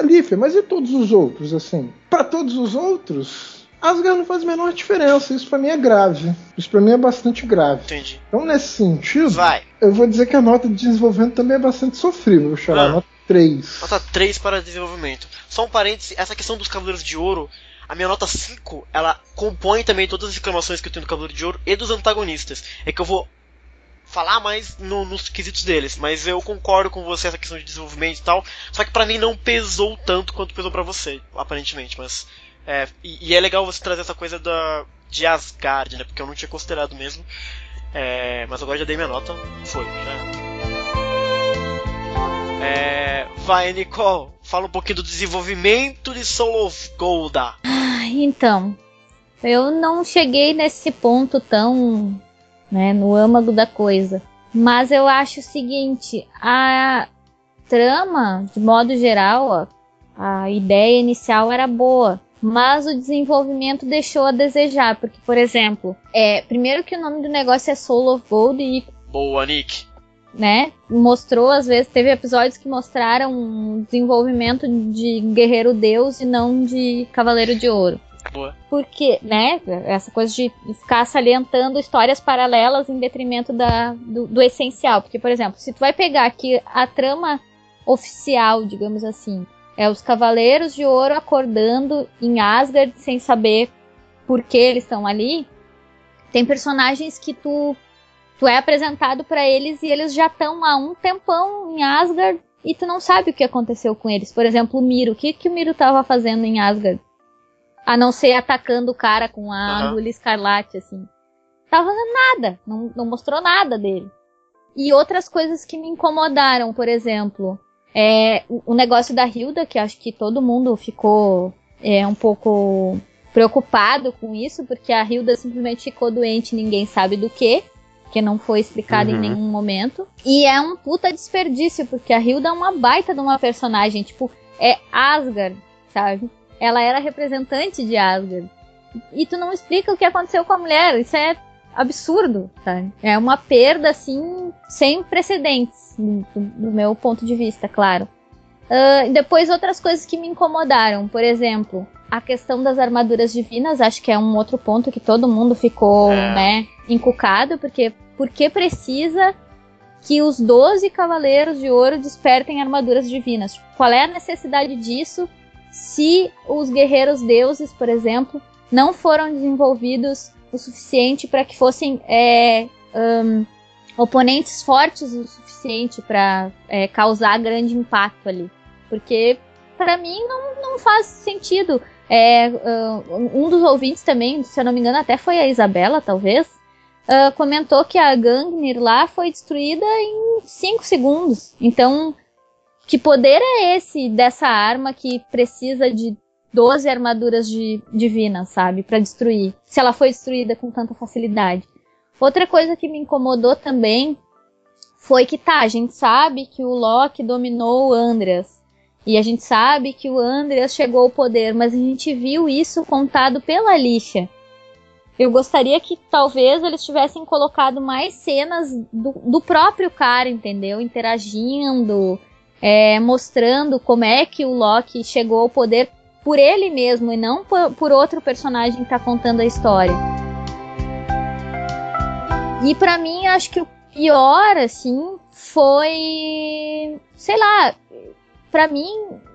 Lífia, mas e todos os outros, assim? Para todos os outros, Asgard não faz a menor diferença. Isso pra mim é grave. Isso pra mim é bastante grave. Entendi. Então, nesse sentido, eu vou dizer que a nota de desenvolvimento também é bastante sofrível. Vou chorar, nota 3. Nota 3 para desenvolvimento. Só um parêntese, essa questão dos Cavaleiros de Ouro, a minha nota 5, ela compõe também todas as reclamações que eu tenho do Cavaleiro de Ouro e dos antagonistas. É que eu vou falar mais nos quesitos deles, mas eu concordo com você essa questão de desenvolvimento e tal, só que pra mim não pesou tanto quanto pesou pra você, aparentemente, mas e é legal você trazer essa coisa de Asgard, né, porque eu não tinha considerado mesmo, mas agora já dei minha nota, foi, já. Vai, Nicole, fala um pouquinho do desenvolvimento de Soul of Gold. Então, eu não cheguei nesse ponto tão, no âmago da coisa. Mas eu acho o seguinte, a trama, de modo geral, a ideia inicial era boa, mas o desenvolvimento deixou a desejar, porque, por exemplo, primeiro que o nome do negócio é Soul of Gold e... Boa, Nick! Mostrou, às vezes, teve episódios que mostraram um desenvolvimento de Guerreiro Deus e não de Cavaleiro de Ouro. Boa. Porque, essa coisa de ficar salientando histórias paralelas em detrimento do essencial. Porque, por exemplo, se tu vai pegar aqui a trama oficial, digamos assim, os Cavaleiros de Ouro acordando em Asgard sem saber por que eles estão ali, tem personagens que tu é apresentado pra eles e eles já estão há um tempão em Asgard e tu não sabe o que aconteceu com eles. Por exemplo, o Miro. O que o Miro estava fazendo em Asgard? A não ser atacando o cara com a agulha escarlate, assim. Tava fazendo nada. Não mostrou nada dele. E outras coisas que me incomodaram, por exemplo, o negócio da Hilda, que acho que todo mundo ficou um pouco preocupado com isso, porque a Hilda simplesmente ficou doente e ninguém sabe do que não foi explicado em nenhum momento. E é um puta desperdício, porque a Hilda é uma baita de uma personagem, tipo, é Asgard, sabe? Ela era representante de Asgard. E tu não explica o que aconteceu com a mulher. Isso é absurdo, sabe? É uma perda, assim, sem precedentes, do meu ponto de vista, claro. Depois, outras coisas que me incomodaram. Por exemplo, a questão das armaduras divinas. Acho que é um outro ponto que todo mundo ficou, encucado. Porque precisa que os 12 Cavaleiros de Ouro despertem armaduras divinas. Qual é a necessidade disso? Se os guerreiros deuses, por exemplo, não foram desenvolvidos o suficiente para que fossem oponentes fortes o suficiente para causar grande impacto ali. Porque, para mim, não faz sentido. Um dos ouvintes também, se eu não me engano, até foi a Isabela, talvez, comentou que a Gungnir lá foi destruída em 5 segundos. Então... que poder é esse dessa arma que precisa de 12 armaduras divinas, sabe? Pra destruir. Se ela foi destruída com tanta facilidade. Outra coisa que me incomodou também foi que a gente sabe que o Loki dominou o Andreas. E a gente sabe que o Andreas chegou ao poder, mas a gente viu isso contado pela Alicia. Eu gostaria que talvez eles tivessem colocado mais cenas do próprio cara, entendeu? Interagindo... mostrando como é que o Loki chegou ao poder por ele mesmo e não por outro personagem que tá contando a história. E pra mim, acho que o pior, assim, foi... sei lá... pra mim,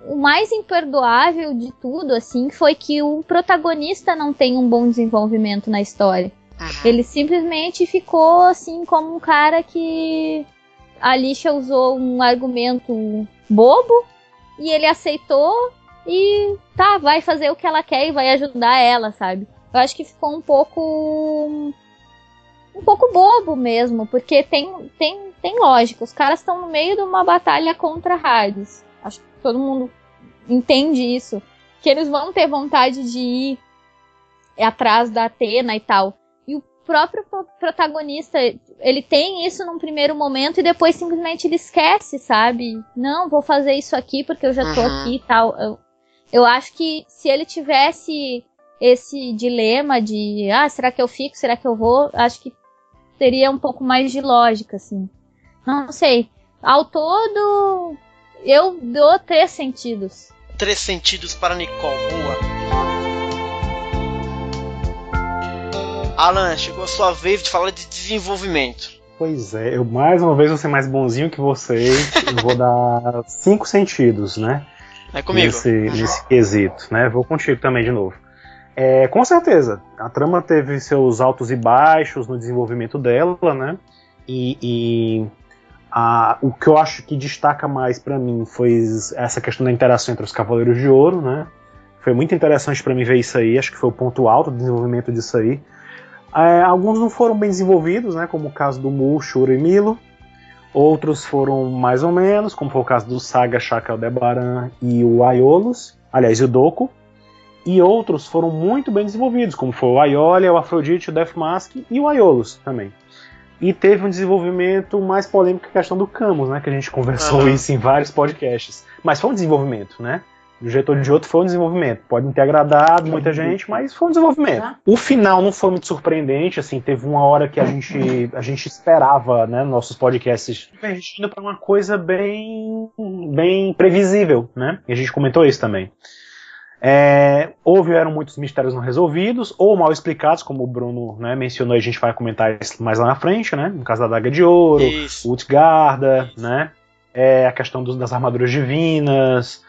o mais imperdoável de tudo, assim, foi que o protagonista não tem um bom desenvolvimento na história. Ele simplesmente ficou, assim, como um cara que a Alicia usou um argumento bobo e ele aceitou e tá, vai fazer o que ela quer e vai ajudar ela, sabe? Eu acho que ficou um pouco bobo mesmo, porque tem lógica. Os caras estão no meio de uma batalha contra Hades. Acho que todo mundo entende isso. Que eles vão ter vontade de ir atrás da Athena e tal. E o próprio protagonista, ele tem isso num primeiro momento e depois simplesmente ele esquece, sabe? Não, vou fazer isso aqui porque eu já tô aqui e tal. Eu acho que se ele tivesse esse dilema de será que eu fico, será que eu vou? Acho que teria um pouco mais de lógica, assim. Não sei. Ao todo, eu dou 3 sentidos. 3 sentidos para Nicole. Boa. Alan, chegou a sua vez de falar de desenvolvimento. Pois é, eu mais uma vez vou ser mais bonzinho que vocês. Eu vou dar 5 sentidos, né? É comigo. Nesse quesito, né? Vou contigo também de novo. Com certeza, a trama teve seus altos e baixos no desenvolvimento dela, né? O que eu acho que destaca mais pra mim foi essa questão da interação entre os Cavaleiros de Ouro, né? Foi muito interessante pra mim ver isso aí, acho que foi o ponto alto do desenvolvimento disso aí. Alguns não foram bem desenvolvidos, né? Como o caso do Mu, Shura e Milo. Outros foram mais ou menos, como foi o caso do Saga, Shaka, Aldebaran e o Aiolos, aliás, e o Doku. E outros foram muito bem desenvolvidos, como foi o Aiolia, o Afrodite, o Deathmask e o Aiolos também. E teve um desenvolvimento mais polêmico que a questão do Camus, né? Que a gente conversou isso em vários podcasts. Mas foi um desenvolvimento, né? Do jeito ou de outro foi um desenvolvimento. Pode não ter agradado muita gente, mas foi um desenvolvimento. O final não foi muito surpreendente, assim, teve uma hora que a gente esperava, né, nossos podcasts divergindo para uma coisa bem previsível, né? E a gente comentou isso também. Houveram muitos mistérios não resolvidos ou mal explicados, como o Bruno, né, mencionou, e a gente vai comentar isso mais lá na frente, né? No caso da Adaga de Ouro, o Utgarda, né? A questão das armaduras divinas.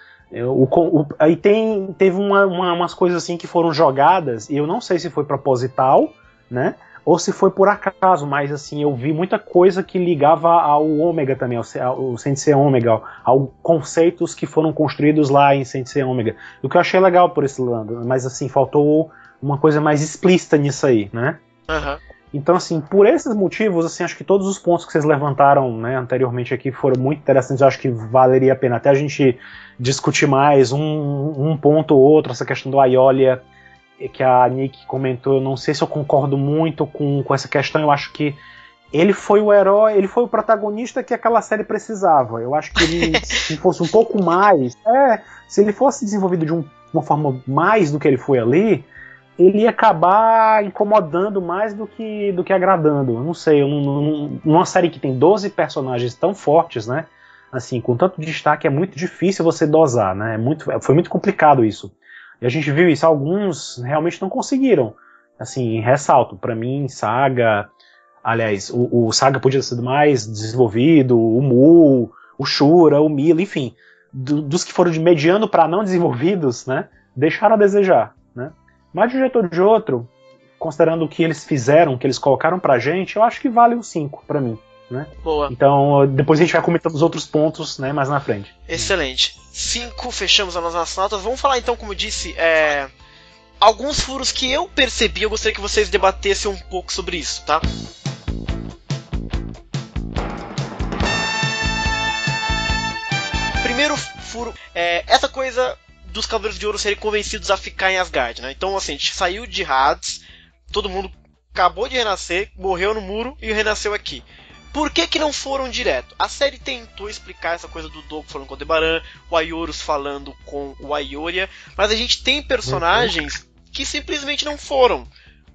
Aí teve umas coisas assim que foram jogadas, e eu não sei se foi proposital, né? Ou se foi por acaso, mas assim, eu vi muita coisa que ligava ao Ômega também, ao Sensei Ômega, ao conceitos que foram construídos lá em Sensei Ômega. O que eu achei legal por esse lado, mas assim, faltou uma coisa mais explícita nisso aí, né? Então, assim, por esses motivos, assim, acho que todos os pontos que vocês levantaram, né, anteriormente aqui foram muito interessantes. Eu acho que valeria a pena até a gente discutir mais um ponto ou outro, essa questão do Aiolia, que a Nick comentou. Eu não sei se eu concordo muito com essa questão. Eu acho que ele foi o herói, ele foi o protagonista que aquela série precisava. Eu acho que ele, se fosse um pouco mais, se ele fosse desenvolvido de uma forma mais do que ele foi ali, ele ia acabar incomodando mais do que agradando. Eu não sei, numa série que tem 12 personagens tão fortes, né? Assim, com tanto destaque, é muito difícil você dosar, né? Foi muito complicado isso. E a gente viu isso, alguns realmente não conseguiram. Assim, ressalto, pra mim, Saga, aliás, o Saga podia ter sido mais desenvolvido, o Mu, o Shura, o Milo, enfim, dos que foram de mediano para não desenvolvidos, né? Deixaram a desejar, né? Mas de um jeito ou de outro, considerando o que eles fizeram, o que eles colocaram pra gente, eu acho que vale um 5 pra mim, né? Boa. Então, depois a gente vai comentando os outros pontos, né, mais na frente. Excelente. 5, fechamos as nossas notas. Vamos falar então, como eu disse, alguns furos que eu percebi, eu gostaria que vocês debatessem um pouco sobre isso, tá? Primeiro furo, essa coisa dos Cavaleiros de Ouro serem convencidos a ficar em Asgard, né? Então, assim, a gente saiu de Hades, todo mundo acabou de renascer, morreu no muro e renasceu aqui. Por que não foram direto? A série tentou explicar essa coisa do Doku falando com o Aldebaran, o Aioros falando com o Aiolia, mas a gente tem personagens que simplesmente não foram.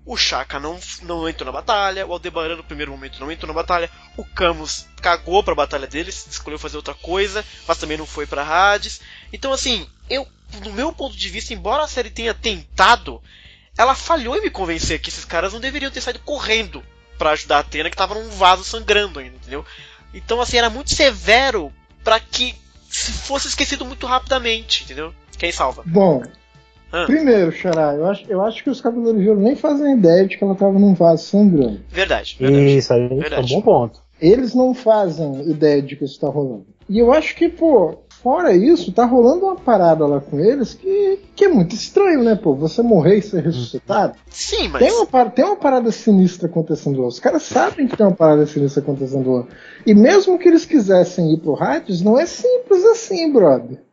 O Shaka não entrou na batalha, o Aldebaran no primeiro momento não entrou na batalha, o Camus cagou pra batalha deles, escolheu fazer outra coisa, mas também não foi pra Hades. Então, assim, do meu ponto de vista, embora a série tenha tentado, ela falhou em me convencer que esses caras não deveriam ter saído correndo pra ajudar a Athena, que tava num vaso sangrando ainda, entendeu? Então, assim, era muito severo pra que se fosse esquecido muito rapidamente, entendeu? Quem salva? Bom, primeiro, Xará, eu acho que os Cavaleiros de Ouro nem fazem ideia de que ela tava num vaso sangrando. Verdade. Isso aí é um bom ponto. Eles não fazem ideia de que isso tá rolando. E eu acho que, pô, fora isso, tá rolando uma parada lá com eles que é muito estranho, né, pô? Você morrer e ser ressuscitado. Sim, mas... Tem uma parada sinistra acontecendo lá. Os caras sabem que tem uma parada sinistra acontecendo lá. E mesmo que eles quisessem ir pro Hades, não é simples assim, brother.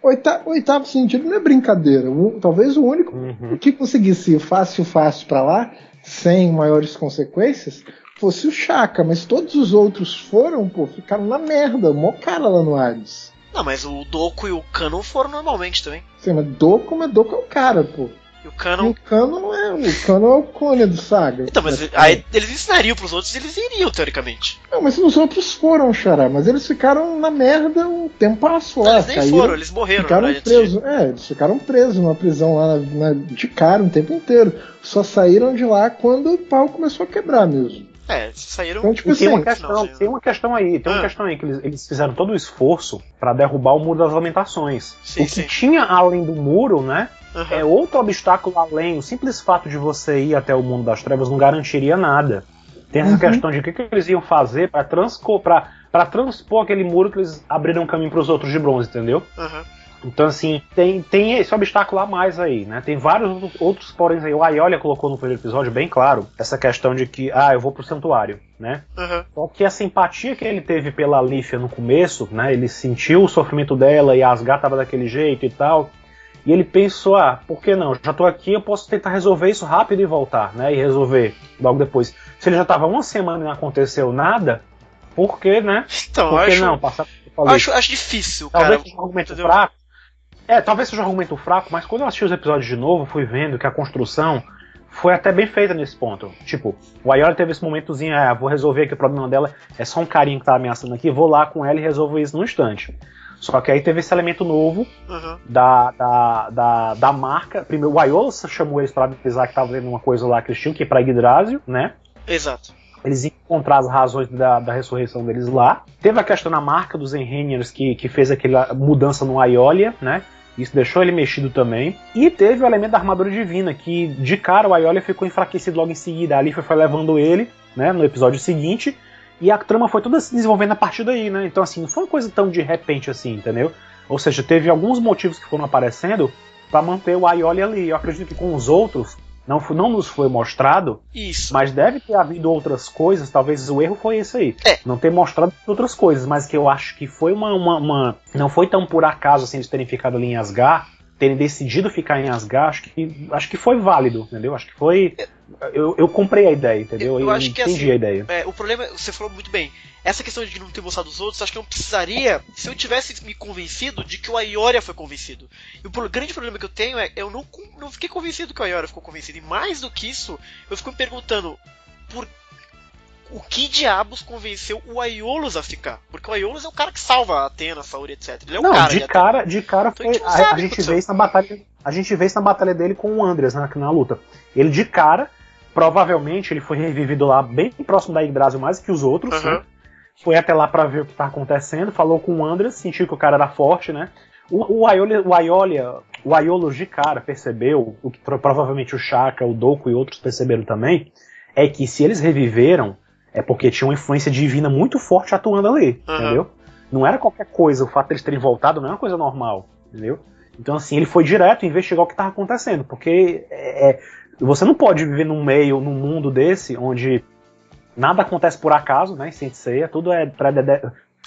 Oitavo sentido não é brincadeira. Talvez o único que conseguisse ir fácil pra lá, sem maiores consequências, fosse o Shaka. Mas todos os outros ficaram na merda. Mó cara lá no Hades. Não, mas o Doku e o Canon foram normalmente também. Sim, mas Doku é o cara, pô. E o Canon... O Canon é o clone do Saga. Então, mas aí eles ensinariam pros outros e eles iriam, teoricamente. Não, mas os outros foram, Xará. Mas eles ficaram na merda um tempasso lá. Eles nem foram, eles morreram. Ficaram presos. Eles ficaram presos numa prisão lá de cara o tempo inteiro. Só saíram de lá quando o pau começou a quebrar mesmo. Saíram... Então, tipo, tem uma questão aí que eles fizeram todo o esforço pra derrubar o Muro das Lamentações. Sim, o que tinha além do muro, né? É outro obstáculo além. O simples fato de você ir até o Mundo das Trevas não garantiria nada. Tem essa questão de o que eles iam fazer pra transpor aquele muro que eles abriram caminho pros outros de bronze, entendeu? Então, assim, tem esse obstáculo a mais aí, né? Tem vários outros poréns aí. O Aiolia colocou no primeiro episódio bem claro essa questão de que, eu vou pro santuário, né? Só que a simpatia que ele teve pela Lífia no começo, né? Ele sentiu o sofrimento dela e Asgard tava daquele jeito e tal. E ele pensou, por que não? Já tô aqui, eu posso tentar resolver isso rápido e voltar, né? E resolver logo depois. Se ele já tava uma semana e não aconteceu nada, por que, né? Então, por que não? Acho difícil, cara. Talvez seja um argumento fraco. Talvez seja um argumento fraco, mas quando eu assisti os episódios de novo, fui vendo que a construção foi até bem feita nesse ponto. Tipo, o Aiolia teve esse momentozinho, vou resolver aqui o problema dela, é só um carinho que tá ameaçando aqui, vou lá com ela e resolvo isso num instante. Só que aí teve esse elemento novo da marca. Primeiro, o Aiolia chamou eles pra avisar que tava vendo uma coisa lá que eles tinham que ir pra Yggdrasil, né? Exato. Eles iam encontrar as razões da ressurreição deles lá. Teve a questão da marca dos Enheniers que fez aquela mudança no Aiolia, né? Isso deixou ele mexido também. E teve o elemento da armadura divina, que de cara o Aiolia ficou enfraquecido logo em seguida. A Lífia foi levando ele, né, no episódio seguinte. E a trama foi toda se desenvolvendo a partir daí, né? Então, assim, não foi uma coisa tão de repente assim, entendeu? Ou seja, teve alguns motivos que foram aparecendo pra manter o Aiolia ali. Eu acredito que com os outros não nos foi mostrado, isso. Mas deve ter havido outras coisas, talvez o erro foi esse aí. Não ter mostrado outras coisas, mas que eu acho que foi não foi tão por acaso assim eles terem ficado ali em Asgard, terem decidido ficar em Asgard, acho que foi válido, entendeu? Acho que foi... Eu comprei a ideia, entendeu? Eu acho que entendi assim, a ideia. O problema, você falou muito bem, essa questão de não ter mostrado os outros, acho que eu não precisaria, se eu tivesse me convencido de que o Aiolia foi convencido. E o grande problema que eu tenho é, eu não fiquei convencido que o Aiolia ficou convencido. E mais do que isso, eu fico me perguntando, o que diabos convenceu o Aiolos a ficar? Porque o Aiolos é o cara que salva a Athena, a Saori, etc. Ele é o cara. De cara então foi, a gente vê isso na batalha. A gente vê isso na batalha dele com o Andreas, né, na luta. Ele de cara, provavelmente ele foi revivido lá bem próximo da Yggdrasil mais que os outros, né? Foi até lá pra ver o que tá acontecendo, falou com o Andreas, sentiu que o cara era forte, né? O Aiolos de cara percebeu, o que provavelmente o Shaka, o Doku e outros perceberam também, é que se eles reviveram, é porque tinha uma influência divina muito forte atuando ali, entendeu? Não era qualquer coisa, o fato de eles terem voltado não é uma coisa normal, entendeu? Então assim, ele foi direto investigar o que estava acontecendo, porque você não pode viver num mundo desse, onde nada acontece por acaso, né, sem ser, tudo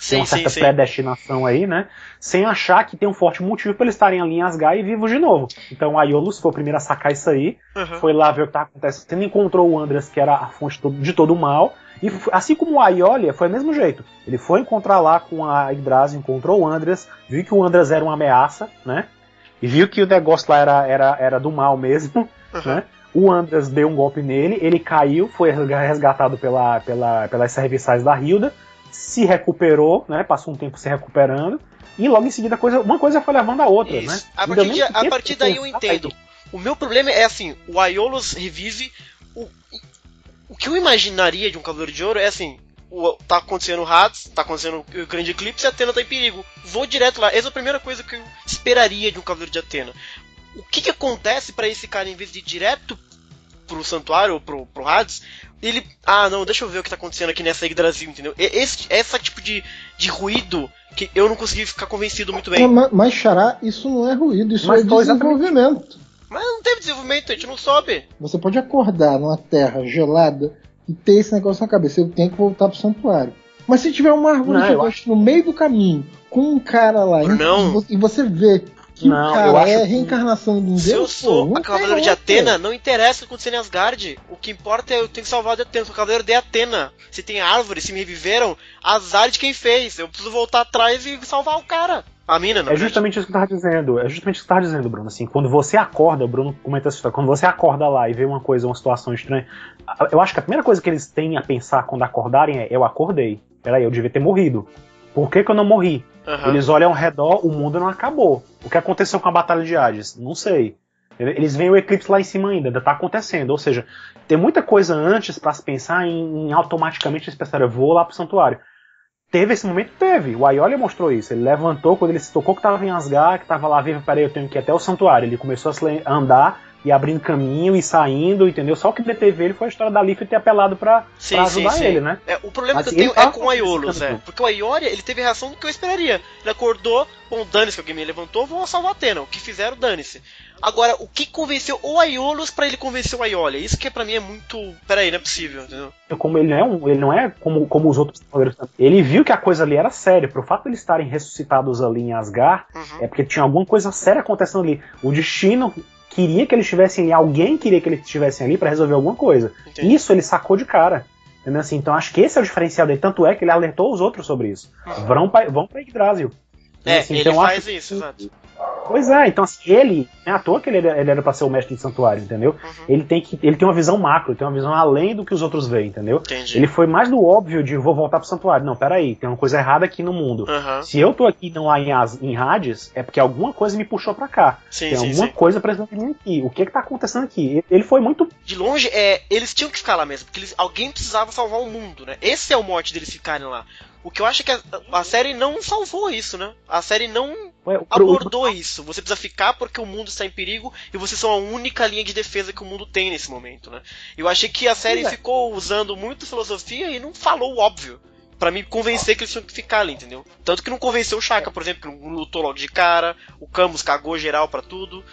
tem uma certa predestinação aí, né, sem achar que tem um forte motivo para eles estarem ali em Asgard e vivos de novo. Então o Aiolos foi o primeiro a sacar isso aí, foi lá ver o que estava acontecendo, encontrou o Andreas, que era a fonte de todo o mal, e assim como o Aiolia, foi do mesmo jeito. Ele foi encontrar lá com a Yggdrasil, encontrou o Andreas, viu que o Andreas era uma ameaça, né, e viu que o negócio lá era do mal mesmo, né. O Andreas deu um golpe nele, ele caiu, foi resgatado pelas serviçais da Hilda, se recuperou, né? Passou um tempo se recuperando, e logo em seguida uma coisa foi levando a outra, né? A partir daí eu entendo. O meu problema é assim, o Aiolos revive. O que eu imaginaria de um Cavaleiro de Ouro é assim, tá acontecendo o Hades, tá acontecendo o grande eclipse e a Athena tá em perigo. Vou direto lá. Essa é a primeira coisa que eu esperaria de um Cavaleiro de Athena. O que acontece pra esse cara, em vez de ir direto pro santuário ou pro Hades, ele... não, deixa eu ver o que tá acontecendo aqui nessa Yggdrasil, entendeu? Esse tipo de ruído que eu não consegui ficar convencido muito bem. Mas, Xará, isso não é ruído, isso é desenvolvimento. Mas não teve desenvolvimento, a gente não soube. Você pode acordar numa terra gelada e ter esse negócio na cabeça. Eu tenho que voltar pro santuário. Mas se tiver uma árvore gigante no meio do caminho, com um cara lá, e você vê que o cara é a reencarnação de um deus... Se eu sou a Cavaleiro de Athena, não interessa o que acontecer em Asgard. O que importa é eu tenho que salvar de Athena. Eu sou o Cavaleiro de Athena. Se tem árvores, se me reviveram, azar de quem fez. Eu preciso voltar atrás e salvar o cara. A mina, não é justamente isso que eu tava dizendo. É justamente isso que eu tava dizendo, Bruno. Assim, quando você acorda, o Bruno comenta essa história, quando você acorda lá e vê uma situação estranha, eu acho que a primeira coisa que eles têm a pensar quando acordarem é: eu acordei. Peraí, eu devia ter morrido. Por que eu não morri? Uhum. Eles olham ao redor, o mundo não acabou. O que aconteceu com a Batalha de Hades? Não sei. Eles veem o eclipse lá em cima ainda tá acontecendo. Ou seja, tem muita coisa antes pra se pensar em automaticamente eles pensaram: eu vou lá pro santuário. Teve esse momento? Teve. O Aiolia mostrou isso. Ele levantou quando ele se tocou que tava em Asgard, que tava lá vivo. Peraí, eu tenho que ir até o santuário. Ele começou a andar e abrindo caminho e saindo, entendeu? Só o que deteve ele foi a história da Lífia ter apelado pra ajudar ele, né? O problema que eu tenho é com o Aiolos, porque o Aiolia, ele teve a reação do que eu esperaria. Ele acordou, dane-se que alguém me levantou, vou salvar a Athena. O que fizeram, dane-se. Agora, o que convenceu o Aiolos pra ele convencer o Aiolia? Isso que pra mim é muito... Peraí, não é possível, entendeu? Como ele não é como os outros cavaleiros. Ele viu que a coisa ali era séria. Pro fato de eles estarem ressuscitados ali em Asgard, é porque tinha alguma coisa séria acontecendo ali. O destino queria que eles estivessem ali, alguém queria que eles estivessem ali pra resolver alguma coisa. Entendi. Isso ele sacou de cara. Entendeu? Assim, então acho que esse é o diferencial dele. Tanto é que ele alertou os outros sobre isso. Vão pra Yggdrasil. Assim, ele então, faz isso, exato. Pois é, então assim, ele, não é à toa que ele era pra ser o mestre de santuário, entendeu? Ele tem uma visão macro, ele tem uma visão além do que os outros veem, entendeu? Entendi. Ele foi mais do óbvio de vou voltar pro santuário. Não, peraí, tem uma coisa errada aqui no mundo. Se eu tô aqui não lá em Hades, é porque alguma coisa me puxou pra cá. Tem alguma coisa presente em mim aqui. O que tá acontecendo aqui? Ele foi muito... De longe, eles tinham que ficar lá mesmo, porque alguém precisava salvar o mundo, né? Esse é o mote deles ficarem lá. O que eu acho é que a série não salvou isso, né? A série não abordou isso. Você precisa ficar porque o mundo está em perigo e vocês são a única linha de defesa que o mundo tem nesse momento, né? Eu achei que a série ficou usando muito filosofia e não falou o óbvio. Pra me convencer que eles tinham que ficar ali, entendeu? Tanto que não convenceu o Shaka, por exemplo, que não lutou logo de cara. O Camus cagou geral pra tudo.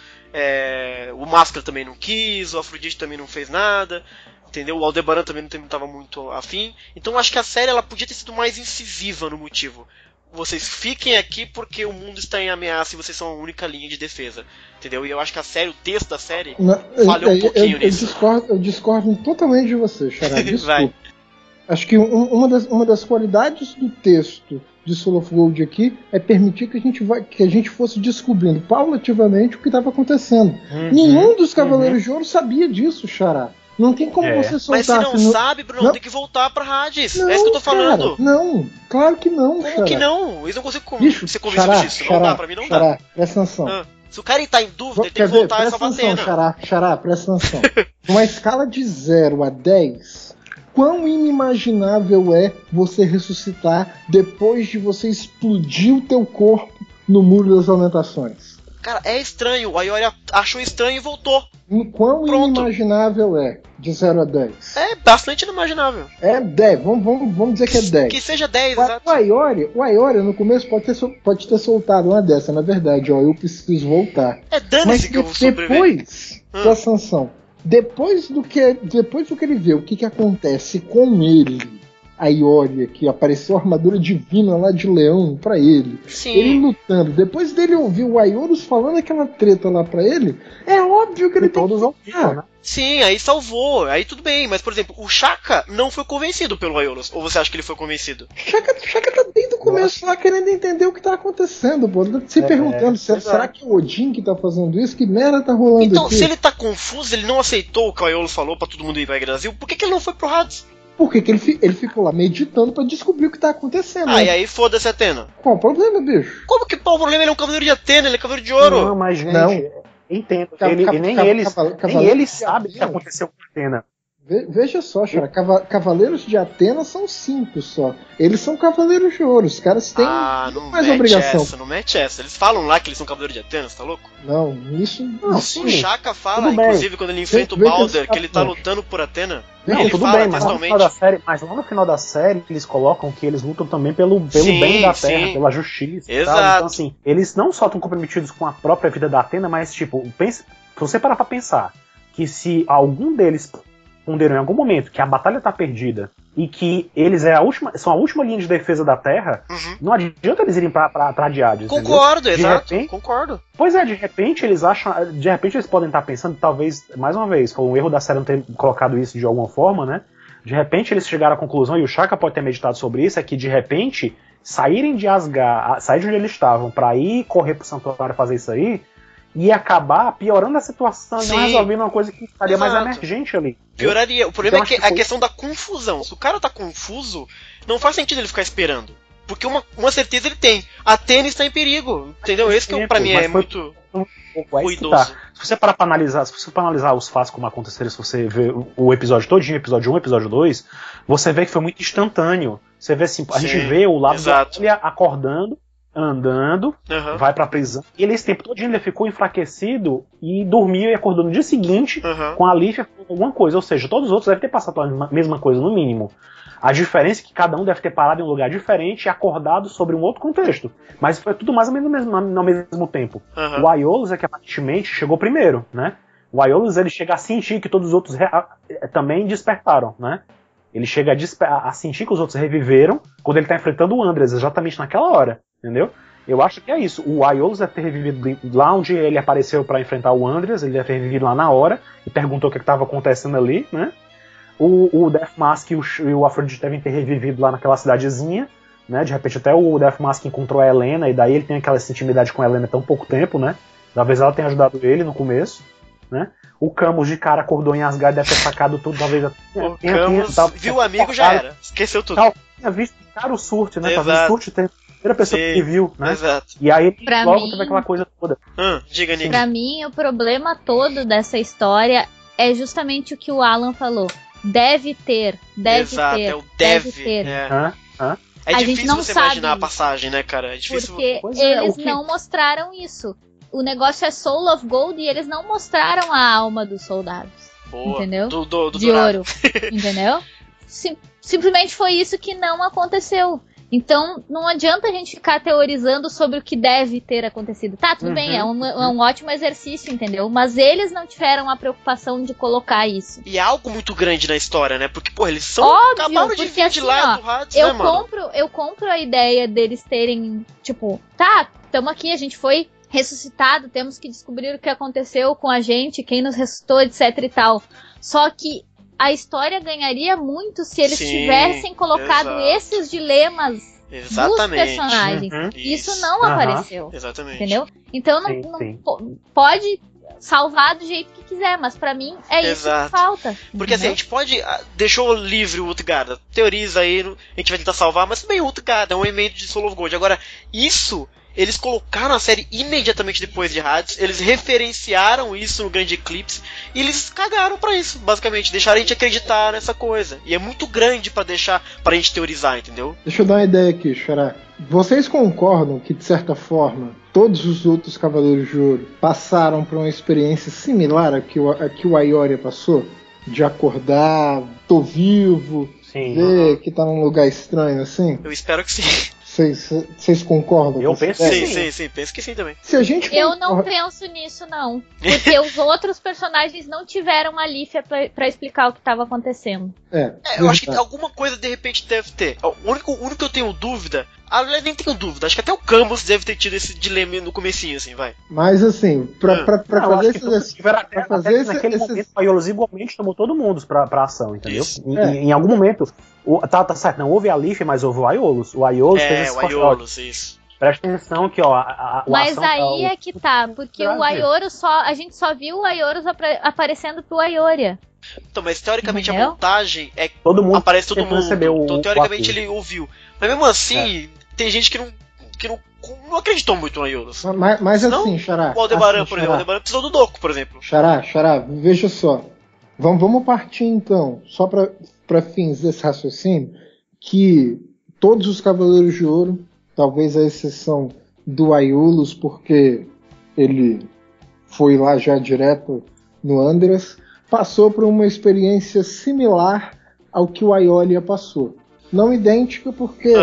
O Máscara também não quis. O Afrodite também não fez nada. Entendeu? O Aldebaran também não estava muito afim. Então eu acho que a série ela podia ter sido mais incisiva no motivo. Vocês fiquem aqui porque o mundo está em ameaça e vocês são a única linha de defesa. Entendeu? E eu acho que a série, o texto da série, falhou um pouquinho nisso. Eu discordo totalmente de você, Xará. Desculpa. Acho que uma das qualidades do texto de Soul of Gold aqui é permitir que a gente fosse descobrindo paulativamente o que estava acontecendo. Nenhum dos Cavaleiros de Ouro sabia disso, Xará. Não tem como você soltar... Mas se não sabe, Bruno, tem que voltar pra Hades. Não, é isso que eu tô falando. Cara, não, claro que não, Como que não? Eles não conseguem ser convencidos disso. Não dá, pra mim não dá. Presta atenção. Se o cara tá em dúvida, ele tem que voltar e salvar a Athena. Xará, presta atenção. Numa escala de 0 a 10, quão inimaginável é você ressuscitar depois de você explodir o teu corpo no Muro das Lamentações? Cara, é estranho. O Aiolia achou estranho e voltou. Quão inimaginável é de 0 a 10? É bastante inimaginável. É 10, vamos dizer que é 10. Que seja 10, exato. O Aiolia no começo pode ter soltado uma dessa, na verdade, eu preciso voltar. Dane-se que eu vou sobreviver. Depois da sanção, depois do que ele vê o que acontece com ele, a Aiolia, que apareceu a armadura divina lá de leão pra ele. Sim. Ele lutando. Depois dele ouvir o Aiolos falando aquela treta lá pra ele, é óbvio que ele tem que voltar. Né? Sim, aí salvou. Aí tudo bem. Mas, por exemplo, o Shaka não foi convencido pelo Aiolos. Ou você acha que ele foi convencido? Shaka tá desde o começo lá querendo entender o que tá acontecendo, pô. Se perguntando, será que é o Odin que tá fazendo isso? Que merda tá rolando então, aqui? Se ele tá confuso, ele não aceitou o que o Aiolos falou pra todo mundo ir pra Yggdrasil, por que ele não foi pro Hades? Porque que ele ficou lá meditando pra descobrir o que tá acontecendo. E aí foda-se a Athena. Qual o problema, bicho? Como que qual o problema? Ele é um cavaleiro de Athena, ele é cavaleiro de ouro. Não, mas gente, entendo. Nem ele sabe o que aconteceu com a Athena. Veja só, Xará, Cavaleiros de Atena são 5 só. Eles são Cavaleiros de Ouro. Os caras têm mais obrigação. Não mete essa. Eles falam lá que eles são Cavaleiros de Atena, você tá louco? Não, isso. O Shaka fala, inclusive, quando ele enfrenta o Balder, que ele tá lutando por Atena. Não, tudo bem, mas lá no final da série eles colocam que eles lutam também pelo bem da Terra, pela justiça. Exato. Tal. Então, assim, eles não só estão comprometidos com a própria vida da Atena, mas, tipo, se você parar pra pensar que se algum deles ponderam em algum momento que a batalha tá perdida e que eles são a última linha de defesa da Terra, não adianta eles irem pra de Hades. Concordo, entendeu? Exato, concordo. Pois é, de repente eles podem estar pensando, talvez, mais uma vez, foi um erro da série não ter colocado isso de alguma forma, né? De repente eles chegaram à conclusão, e o Shaka pode ter meditado sobre isso, é que de repente saírem de Asgard, sair de onde eles estavam pra ir correr pro santuário fazer isso aí, e acabar piorando a situação, não resolvendo uma coisa que estaria mais emergente ali. Pioraria. O problema é que a questão da confusão. Se o cara tá confuso, não faz sentido ele ficar esperando. Porque uma certeza ele tem. Atena está em perigo. Entendeu? Esse que pra mim é muito ruidoso. Se você parar pra analisar os fatos como aconteceram, se você ver o episódio todinho, episódio 1, episódio 2, você vê que foi muito instantâneo. Você vê assim, a gente vê o lado da Olha acordando, andando, vai pra prisão. E ele esse tempo todo ele ficou enfraquecido e dormiu e acordou no dia seguinte com a Lífia com alguma coisa. Ou seja, todos os outros devem ter passado a mesma coisa, no mínimo. A diferença é que cada um deve ter parado em um lugar diferente e acordado sobre um outro contexto. Mas foi tudo mais ou menos ao mesmo tempo. O Aiolos é que aparentemente chegou primeiro, né? O Aiolos ele chega a sentir que todos os outros também despertaram, né? Ele chega a sentir que os outros reviveram quando ele tá enfrentando o Andres, exatamente naquela hora. Entendeu? Eu acho que é isso. O Aiolos deve ter revivido lá onde ele apareceu pra enfrentar o Andres, ele deve ter revivido lá na hora e perguntou o que estava acontecendo ali, né? O Death Mask e o Aphrodite devem ter revivido lá naquela cidadezinha, né? De repente até o Death Mask encontrou a Helena e daí ele tem aquela intimidade com a Helena há tão pouco tempo, né? Talvez ela tenha ajudado ele no começo, né? O Camus de cara acordou em Asgard, deve ter sacado tudo, talvez... O Camus viu o amigo, já era. Esqueceu tudo. Tinha visto cara o Surte, né? Talvez o Surte tenha primeira pessoa que viu, né? Exato. E aí logo teve aquela coisa toda. Diga, Nick. Pra mim, o problema todo dessa história é justamente o que o Alan falou. Deve ter. É o deve. É difícil você imaginar a passagem, né, cara? É difícil. Porque eles não mostraram isso. O negócio é Soul of Gold e eles não mostraram a alma dos soldados. Boa. Entendeu? Do de ouro. Entendeu? Simplesmente foi isso que não aconteceu. Então, não adianta a gente ficar teorizando sobre o que deve ter acontecido. Tá, tudo bem, é um ótimo exercício, entendeu? Mas eles não tiveram a preocupação de colocar isso. E é algo muito grande na história, né? Porque, pô, eles são... Óbvio, acabaram de vir de lá do Hades, né, mano? Eu compro a ideia deles terem, tipo, tá, tamo aqui, a gente foi ressuscitado, temos que descobrir o que aconteceu com a gente, quem nos ressuscitou, etc e tal. Só que a história ganharia muito se eles tivessem colocado esses dilemas dos personagens. Isso não apareceu. Exatamente. Entendeu? Então não pode salvar do jeito que quiser, mas pra mim é isso que falta. Porque assim, a gente pode... Deixou livre o Utgard. Teoriza aí, a gente vai tentar salvar, mas também o Utgard é um e-mail de Soul of Gold. Agora, isso... Eles colocaram a série imediatamente depois de Hades, eles referenciaram isso no Grande Eclipse e eles cagaram pra isso, basicamente, deixaram a gente acreditar nessa coisa. E é muito grande pra deixar pra gente teorizar, entendeu? Deixa eu dar uma ideia aqui, Xará. Vocês concordam que, de certa forma, todos os outros Cavaleiros de Ouro passaram por uma experiência similar a que o Aioria passou? De acordar, tô vivo, ver que tá num lugar estranho, assim? Eu espero que sim. Vocês concordam? Eu penso que sim, penso que sim também. Eu não penso nisso, não. Porque os outros personagens não tiveram a Lífia pra explicar o que estava acontecendo. Eu acho que alguma coisa de repente deve ter. O único que eu tenho dúvida, eu nem tenho dúvida, acho que até o Camus deve ter tido esse dilema no comecinho, assim, vai. Mas assim, pra fazer naquele momento, o Aiolos igualmente tomou todo mundo pra ação, entendeu? Em algum momento, tá certo, não houve a Lífia, mas houve o Aiolos. O Aiolos fez esse Aiolos, isso. Presta atenção que, ó, mas aí é que tá, porque o Aioros a gente só viu o Aioros aparecendo pro Aioria. Então, mas teoricamente a montagem é todo mundo aparece todo mundo. Então, teoricamente ele ouviu. Mas mesmo assim, tem gente que não acreditou muito no Aiolos. Mas assim, Xará. O Aldebaran, por exemplo. O Aldebaran precisou do Doku, por exemplo. Xará, veja só. Vamos partir então, só para fins desse raciocínio, que todos os Cavaleiros de Ouro, talvez a exceção do Aiolus, porque ele foi lá já direto no Andras, passou por uma experiência similar ao que o Aiolia passou. Não idêntica, porque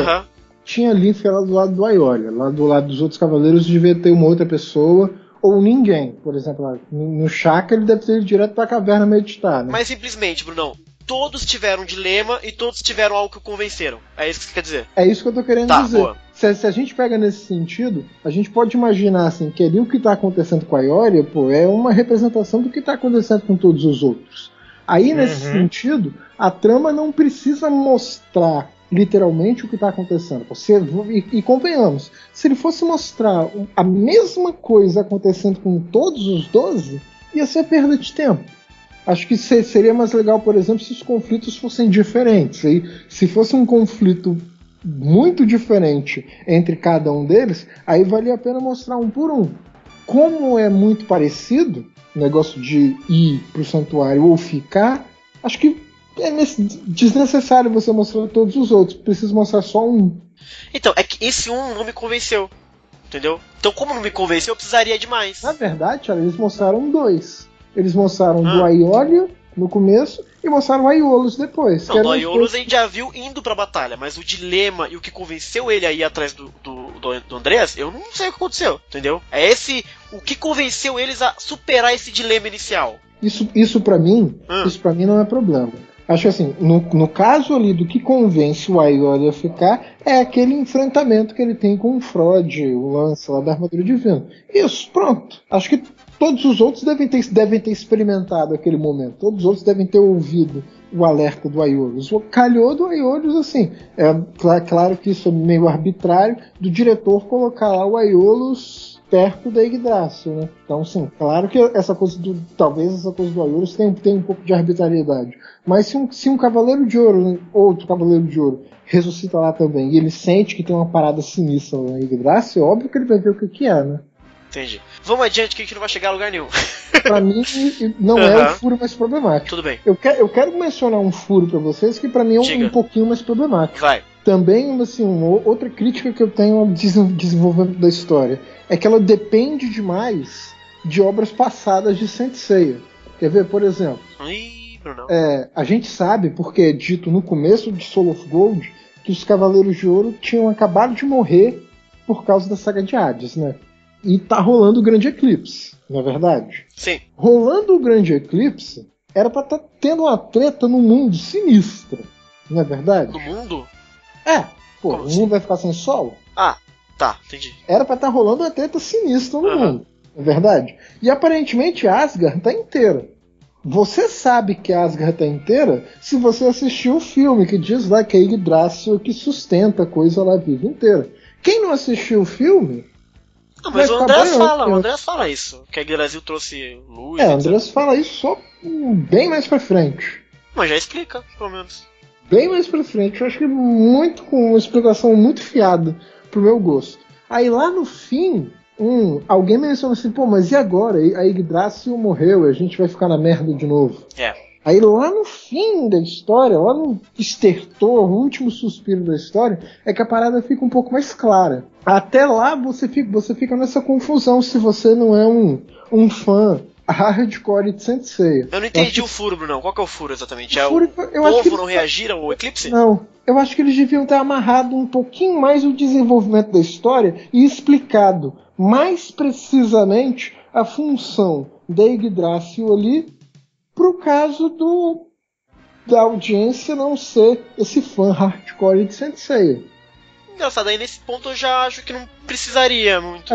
tinha Lífia lá do lado do Aiolia. Lá do lado dos outros Cavaleiros devia ter uma outra pessoa, ou ninguém. Por exemplo, lá no Chakra ele deve ter ido direto pra caverna meditar, né? Mas simplesmente, Brunão, todos tiveram um dilema e todos tiveram algo que o convenceram. É isso que você quer dizer? É isso que eu tô querendo dizer. Boa. Se a gente pega nesse sentido, a gente pode imaginar assim, que ali o que está acontecendo com a Ioria, é uma representação do que está acontecendo com todos os outros. Aí, nesse sentido, a trama não precisa mostrar literalmente o que está acontecendo. E convenhamos, se ele fosse mostrar a mesma coisa acontecendo com todos os 12, ia ser perda de tempo. Acho que seria mais legal, por exemplo, se os conflitos fossem diferentes. Aí, se fosse um conflito muito diferente entre cada um deles, aí valia a pena mostrar um por um. Como é muito parecido, o negócio de ir pro santuário ou ficar, acho que é desnecessário você mostrar todos os outros, precisa mostrar só um. Então, é que esse um não me convenceu, entendeu? Então, como não me convenceu, eu precisaria de mais. Na verdade, eles mostraram 2. Eles mostraram do Aiolia no começo e mostraram o Aiolus depois. Não, do Aiolus a gente já viu indo pra batalha, mas o dilema e o que convenceu ele a ir atrás do Andreas, eu não sei o que aconteceu, entendeu? É o que convenceu eles a superar esse dilema inicial. Isso pra mim não é problema. Acho que assim, no caso ali do que convence o Aiolia a ficar, é aquele enfrentamento que ele tem com o Frode, o lance lá da armadura divina. Isso, pronto. Acho que todos os outros devem ter experimentado aquele momento. Todos os outros devem ter ouvido o alerta do Aiolus. Calhou do Aiolus, assim. É claro que isso é meio arbitrário do diretor colocar lá o Aiolus perto da Yggdrasil, né? Então, sim, claro que talvez essa coisa do Aiolus tenha um pouco de arbitrariedade. Mas se um Cavaleiro de Ouro, outro Cavaleiro de Ouro, ressuscita lá também, e ele sente que tem uma parada sinistra na Yggdrasil, é óbvio que ele vai ver o que é, né? Entendi. Vamos adiante que a gente não vai chegar a lugar nenhum. Pra mim, não é o furo mais problemático. Tudo bem. Eu quero mencionar um furo pra vocês que pra mim é um pouquinho mais problemático. Vai. Também, assim, outra crítica que eu tenho ao desenvolvimento da história é que ela depende demais de obras passadas de Saint Seiya. Quer ver, por exemplo? A gente sabe, porque é dito no começo de Soul of Gold, que os Cavaleiros de Ouro tinham acabado de morrer por causa da saga de Hades, né? E tá rolando o Grande Eclipse, não é verdade? Sim. Rolando o Grande Eclipse, era pra estar tendo uma treta no mundo sinistra, não é verdade? No mundo? O mundo vai ficar sem sol? Tá, entendi. Era pra estar rolando uma treta sinistra no mundo, não é verdade? E aparentemente Asgard tá inteira. Você sabe que Asgard tá inteira se você assistiu o filme que diz lá que é Yggdrasil que sustenta a coisa lá viva inteira. Quem não assistiu o filme... Não, mas o Andreas fala isso, que a Yggdrasil trouxe luz. O Andreas fala isso só bem mais pra frente. Mas já explica, pelo menos. Bem mais pra frente, eu acho que muito com uma explicação muito fiada pro meu gosto. Aí lá no fim, alguém menciona assim, mas e agora? A Yggdrasil morreu e a gente vai ficar na merda de novo. Aí lá no fim da história, lá no estertor, o último suspiro da história, é que a parada fica um pouco mais clara. Até lá você fica nessa confusão se você não é um fã hardcore de Saint Seiya. Eu não entendi o furo, Bruno. Qual que é o furo exatamente? O povo não reagir ao eclipse? Não. Eu acho que eles deviam ter amarrado um pouquinho mais o desenvolvimento da história e explicado mais precisamente a função da Yggdrasil ali pro caso da audiência não ser esse fã hardcore de Saint Seiya. Engraçado, aí nesse ponto eu já acho que não precisaria muito.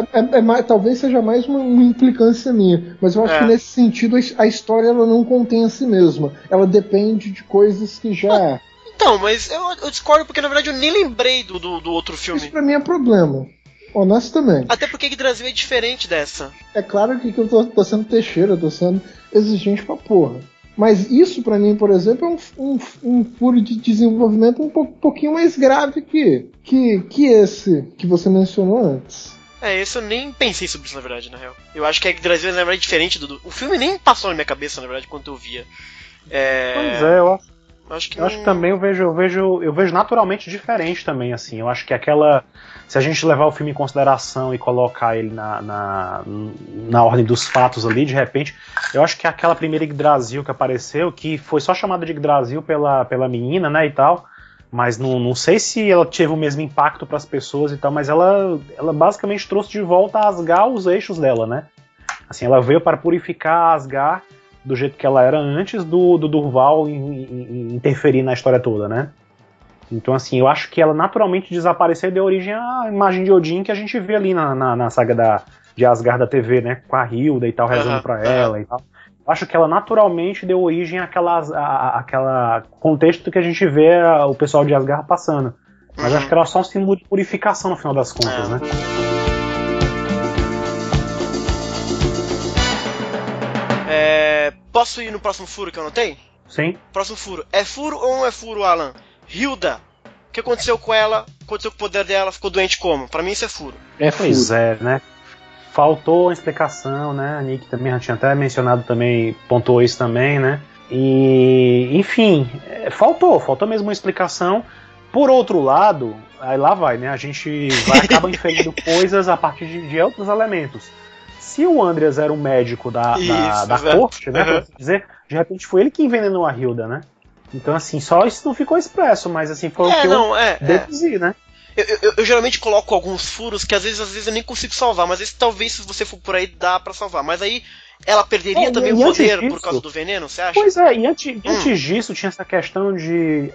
Talvez seja mais uma implicância minha, mas eu acho que nesse sentido a história ela não contém a si mesma. Ela depende de coisas que já... Então, mas eu discordo porque na verdade eu nem lembrei do outro filme. Isso pra mim é problema, honestamente. Até porque Yggdrasil é diferente dessa. É claro que eu tô sendo Teixeira, eu tô sendo exigente pra porra. Mas isso, pra mim, por exemplo, é um furo de desenvolvimento um pouquinho mais grave que esse que você mencionou antes. Isso eu nem pensei sobre isso, na verdade, na real. Eu acho que a Yggdrasil, na verdade, é diferente do... O filme nem passou na minha cabeça, na verdade, quando eu via. Pois é, eu acho que também eu vejo naturalmente diferente também, assim. Eu acho que se a gente levar o filme em consideração e colocar ele na ordem dos fatos ali, de repente, eu acho que aquela primeira Yggdrasil que apareceu, que foi só chamada de Yggdrasil pela menina, né, e tal, mas não sei se ela teve o mesmo impacto para as pessoas e tal, mas ela basicamente trouxe de volta a Asgard os eixos dela, né? Assim, ela veio para purificar Asgard do jeito que ela era antes do Durval interferir na história toda, né? Então, assim, eu acho que ela naturalmente desapareceu e deu origem à imagem de Odin que a gente vê ali na saga de Asgard da TV, né? Com a Hilda e tal, rezando pra ela e tal. Eu acho que ela naturalmente deu origem àquela contexto que a gente vê o pessoal de Asgard passando. Mas acho que era só um símbolo de purificação no final das contas, né? Posso ir no próximo furo que eu anotei? Sim. Próximo furo. É furo ou não é furo, Alan? Hilda. O que aconteceu com ela? O que aconteceu com o poder dela? Ficou doente como? Pra mim isso é furo. Pois é, né? Faltou a explicação, né? A Nick também já tinha até mencionado também, pontuou isso também, né? E, enfim, faltou mesmo uma explicação. Por outro lado, aí lá vai, né? A gente acaba inferindo coisas a partir de outros elementos. Se o Andreas era um médico da corte, né, por assim dizer, de repente foi ele que envenenou a Hilda, né? Então, assim, só isso não ficou expresso, mas assim, foi o que eu deduzi, né? Eu geralmente coloco alguns furos que às vezes eu nem consigo salvar, mas esse talvez se você for por aí dá pra salvar. Mas aí ela perderia também o poder por causa do veneno, você acha? Pois é, e antes disso tinha essa questão de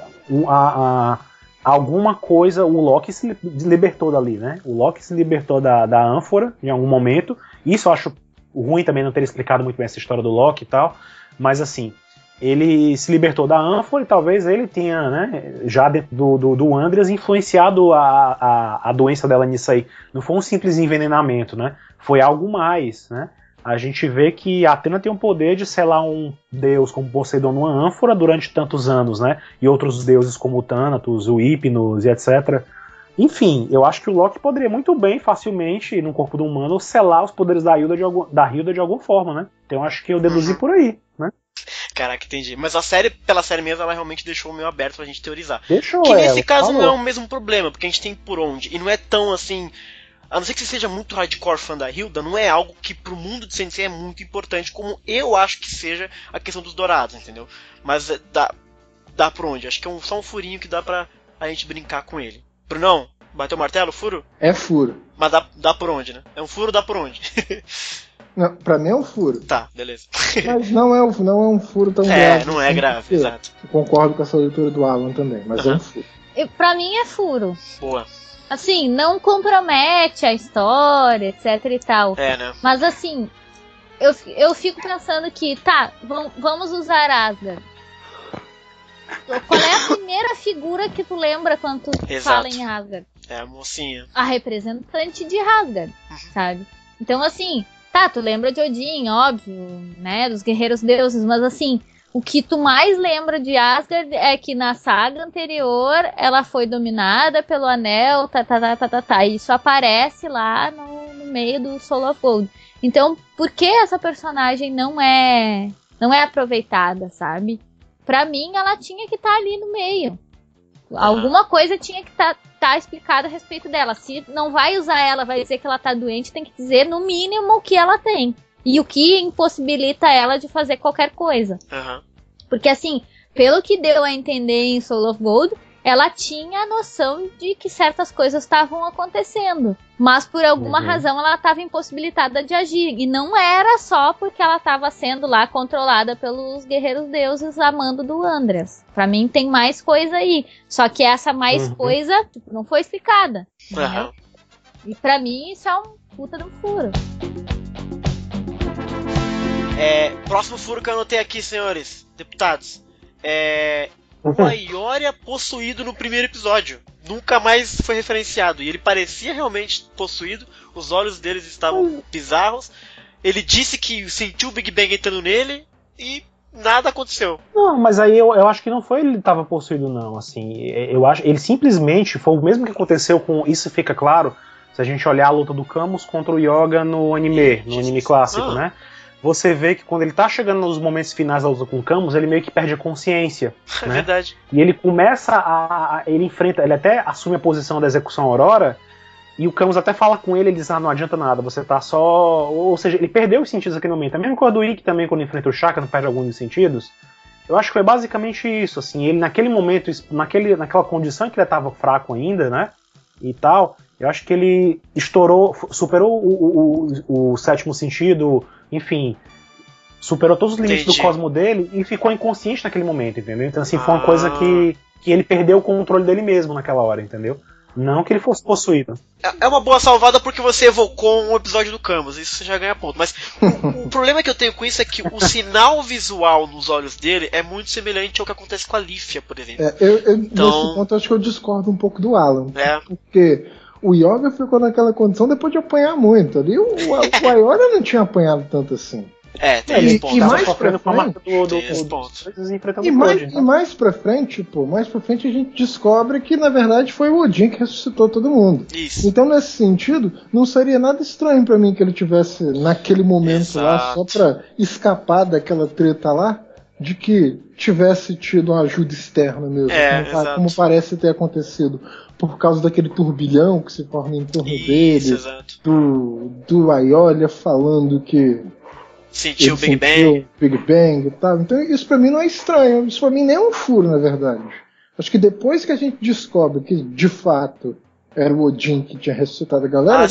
alguma coisa, o Loki se libertou dali, né? O Loki se libertou da ânfora em algum momento. Isso eu acho ruim também não ter explicado muito bem essa história do Loki e tal, mas assim, ele se libertou da ânfora e talvez ele tenha, né, já dentro do Andreas, influenciado a doença dela nisso aí. Não foi um simples envenenamento, né? Foi algo mais, né? A gente vê que a Atena tem o poder de selar um deus como Poseidon numa ânfora durante tantos anos, né? E outros deuses como o Thanatos, o Hypnos e etc. Enfim, eu acho que o Loki poderia muito bem, facilmente, no corpo do humano, selar os poderes da Hilda de alguma forma, né? Então eu acho que eu deduzi por aí, né? Caraca, entendi. Mas a série, pela série mesmo, ela realmente deixou o meio aberto pra gente teorizar. Deixou, que nesse caso não é o mesmo problema, porque a gente tem por onde. E não é tão assim... A não ser que você seja muito hardcore fã da Hilda, não é algo que pro mundo de Sensei é muito importante, como eu acho que seja a questão dos dourados, entendeu? Mas dá por onde? Acho que é só um furinho que dá pra a gente brincar com ele. Brunão, bateu o martelo, furo? É furo. Mas dá por onde, né? É um furo, dá por onde? Não, pra mim é um furo. Tá, beleza. Mas não é um furo tão grave. Não é grave, exato. Eu concordo com essa leitura do Alan também, mas é um furo. Pra mim é furo. Boa. Assim, não compromete a história, etc e tal. Né? Mas assim, eu fico pensando que, vamos usar Asgard. Qual é a primeira figura que tu lembra quando tu fala em Asgard? É a mocinha. A representante de Asgard, sabe? Então assim, tu lembra de Odin, óbvio, né? Dos guerreiros deuses, mas assim... O que tu mais lembra de Asgard é que na saga anterior ela foi dominada pelo anel, e isso aparece lá no meio do Soul of Gold. Então, por que essa personagem não é aproveitada, sabe? Pra mim, ela tinha que estar ali no meio. Alguma coisa tinha que tá explicada a respeito dela. Se não vai usar ela, vai dizer que ela tá doente, tem que dizer no mínimo o que ela tem. E o que impossibilita ela de fazer qualquer coisa. Porque assim, pelo que deu a entender em Soul of Gold, ela tinha a noção de que certas coisas estavam acontecendo. Mas por alguma razão ela estava impossibilitada de agir. E não era só porque ela estava sendo lá controlada pelos guerreiros deuses a mando do Andreas. Pra mim tem mais coisa aí. Só que essa mais coisa não foi explicada. E pra mim isso é um puta de um furo. Próximo furo que eu anotei aqui, senhores deputados. O Aioria possuído no primeiro episódio. Nunca mais foi referenciado. E ele parecia realmente possuído. Os olhos deles estavam bizarros. Ele disse que sentiu o Big Bang entrando nele. E nada aconteceu. Não, mas aí eu acho que não foi ele que estava possuído, não. Assim, eu acho ele simplesmente foi o mesmo que aconteceu com... Isso fica claro se a gente olhar a luta do Camus contra o Yoga no anime clássico, né? você vê que quando ele tá chegando nos momentos finais da luta com o Camus, ele meio que perde a consciência. É né? verdade. E ele começa ele enfrenta, ele até assume a posição da execução Aurora, e o Camus até fala com ele, ele diz, não adianta nada, você tá só... Ou seja, ele perdeu os sentidos naquele momento. A mesma coisa do Ikki também, quando enfrenta o Shaka, não perde alguns dos sentidos. Eu acho que foi basicamente isso, assim, ele naquele momento, naquela condição que ele estava fraco ainda, né, e tal, eu acho que ele superou o sétimo sentido, enfim, superou todos os limites do cosmo dele e ficou inconsciente naquele momento, entendeu? Então, assim, foi uma coisa que ele perdeu o controle dele mesmo naquela hora, entendeu? Não que ele fosse possuído. É uma boa salvada porque você evocou um episódio do Camus, isso você já ganha ponto. Mas o problema que eu tenho com isso é que o sinal visual nos olhos dele é muito semelhante ao que acontece com a Lífia, por exemplo. Nesse ponto, acho que eu discordo um pouco do Alan. Porque o Yoga ficou naquela condição depois de apanhar muito. Ali o Ayora não tinha apanhado tanto assim. Tem esse ponto. E mais pra frente, e mais pra frente, a gente descobre que na verdade foi o Odin que ressuscitou todo mundo. Isso. Então nesse sentido, não seria nada estranho pra mim que ele tivesse naquele momento lá só pra escapar daquela treta lá, de que tivesse tido uma ajuda externa mesmo, como parece ter acontecido. Por causa daquele turbilhão que se forma em torno dele, do Aiolia falando que sentiu o Big Bang e tal. Então isso pra mim não é estranho, isso pra mim nem é um furo, na verdade. Acho que depois que a gente descobre que de fato era o Odin que tinha ressuscitado a galera,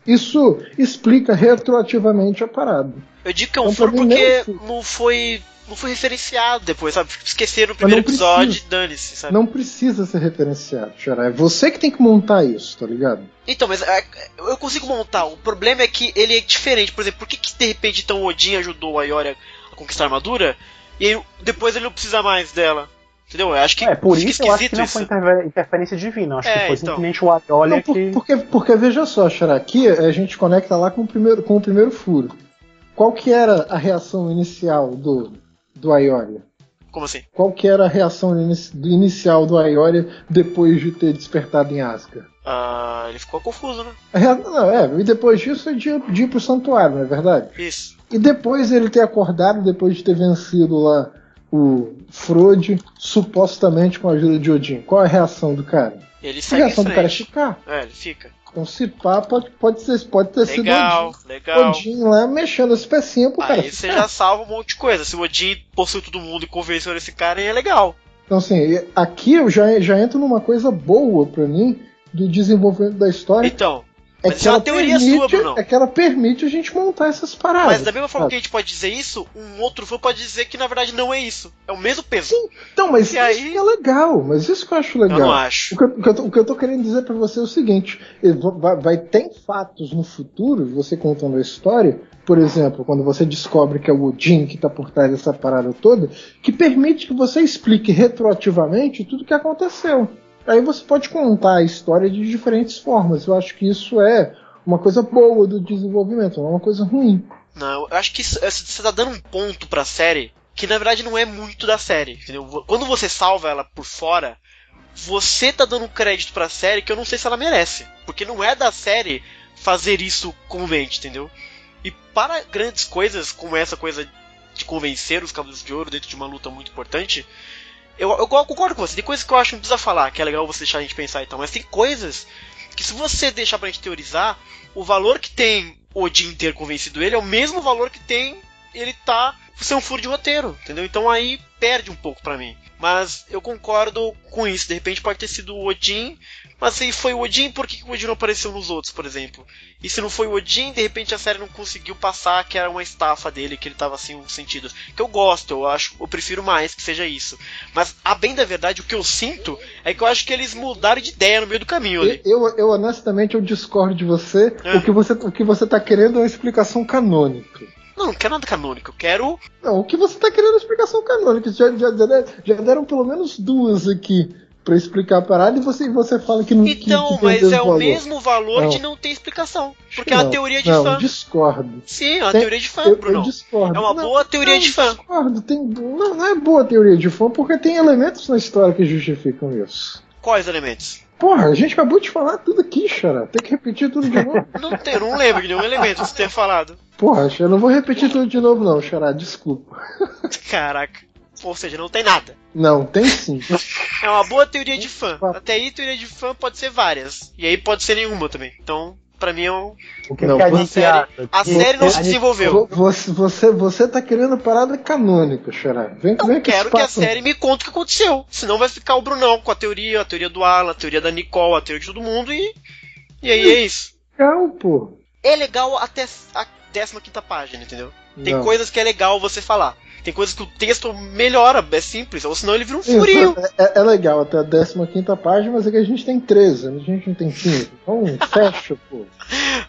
isso explica retroativamente a parada. Eu digo que é um furo porque não foi referenciado depois, sabe? Esqueceram no primeiro episódio e dane-se, sabe? Não precisa ser referenciado, Xará. É você que tem que montar isso, tá ligado? Então, mas eu consigo montar. O problema é que ele é diferente. Por exemplo, por que de repente então o Odin ajudou a Ioria a conquistar a armadura e aí, depois ele não precisa mais dela? Entendeu? Eu acho que por isso eu acho que não foi interferência divina. Eu acho que foi simplesmente o Aiolia que... Porque veja só, Xará, aqui a gente conecta lá com o primeiro furo. Qual que era a reação inicial do Aioria? Como assim? Qual que era a reação inicial do Aioria depois de ter despertado em Asgard? Ele ficou confuso, né? E depois disso de ir pro santuário, não é verdade? Isso. E depois ele ter acordado, depois de ter vencido lá o Frode, supostamente com a ajuda de Odin. Qual é a reação do cara? Ele segue a reação do cara é ficar. Ele fica. Então se pá, pode ter sido legal. Odin lá mexendo as pecinhas pro cara. Aí você já salva um monte de coisa. Se o Odin possui todo mundo e convenceu esse cara, aí é legal. Então assim, aqui eu já entro numa coisa boa pra mim do desenvolvimento da história. Então, mas isso é uma teoria sua, Bruno. É que ela permite a gente montar essas paradas. Mas da mesma forma que a gente pode dizer isso, um outro fã pode dizer que na verdade não é isso. É o mesmo peso. Sim, então, mas isso aí... é legal. Mas isso que eu acho legal. Eu não acho. O que eu tô querendo dizer pra você é o seguinte: vai ter fatos no futuro, você contando a história, por exemplo, quando você descobre que é o Odin que tá por trás dessa parada toda, que permite que você explique retroativamente tudo o que aconteceu. Aí você pode contar a história de diferentes formas. Eu acho que isso é uma coisa boa do desenvolvimento, não é uma coisa ruim. Não, eu acho que você tá dando um ponto pra série que na verdade não é muito da série, entendeu? Quando você salva ela por fora, você tá dando um crédito pra série que eu não sei se ela merece. Porque não é da série fazer isso comumente, entendeu? E para grandes coisas, como essa coisa de convencer os Cavaleiros de Ouro dentro de uma luta muito importante... Eu concordo com você, tem coisas que eu acho que não precisa falar, que é legal você deixar a gente pensar e tal, mas tem coisas que se você deixar pra gente teorizar, o valor que tem Odin ter convencido ele é o mesmo valor que tem ele ser um furo de roteiro, entendeu? Então aí perde um pouco pra mim. Mas eu concordo com isso, de repente pode ter sido o Odin, mas se foi o Odin, por que o Odin não apareceu nos outros, por exemplo? E se não foi o Odin, de repente a série não conseguiu passar que era uma estafa dele, que ele tava assim, um sentido. Que eu gosto, eu prefiro mais que seja isso. Mas, a bem da verdade, o que eu sinto é que eu acho que eles mudaram de ideia no meio do caminho ali. Eu honestamente, eu discordo de você. O que você tá querendo é uma explicação canônica. Não quero nada canônico, eu quero... Não, o que você tá querendo é explicação canônica. Já deram pelo menos duas aqui pra explicar a parada e você fala que não... Então, que mas é o mesmo valor de não ter explicação. Porque é uma teoria de fã. Não, discordo. Sim, é uma teoria de fã, Bruno. Eu discordo. É uma boa teoria de fã. Discordo. Não é boa teoria de fã porque tem elementos na história que justificam isso. Quais elementos? Porra, a gente acabou de falar tudo aqui, Xará. Tem que repetir tudo de novo. Não lembro de nenhum elemento que você tenha falado. Porra, eu não vou repetir tudo de novo não, Xará, desculpa. Caraca. Ou seja, não tem nada. Não, tem sim. É uma boa teoria de fã. Até aí, teoria de fã pode ser várias. E aí pode ser nenhuma também. Então, pra mim é um... O que a série não se desenvolveu. Você tá querendo parada canônica, Xará. Eu quero que a série me conte o que aconteceu. Senão vai ficar o Brunão com a teoria do Alan, a teoria da Nicole, a teoria de todo mundo e aí é isso. Legal, pô. É legal até a 15ª página, entendeu? Tem coisas que é legal você falar. Tem coisas que o texto melhora, é simples, ou senão ele vira um furinho. É legal até a 15ª página, mas é que a gente tem 13, a gente não tem 15. Então fecha, pô.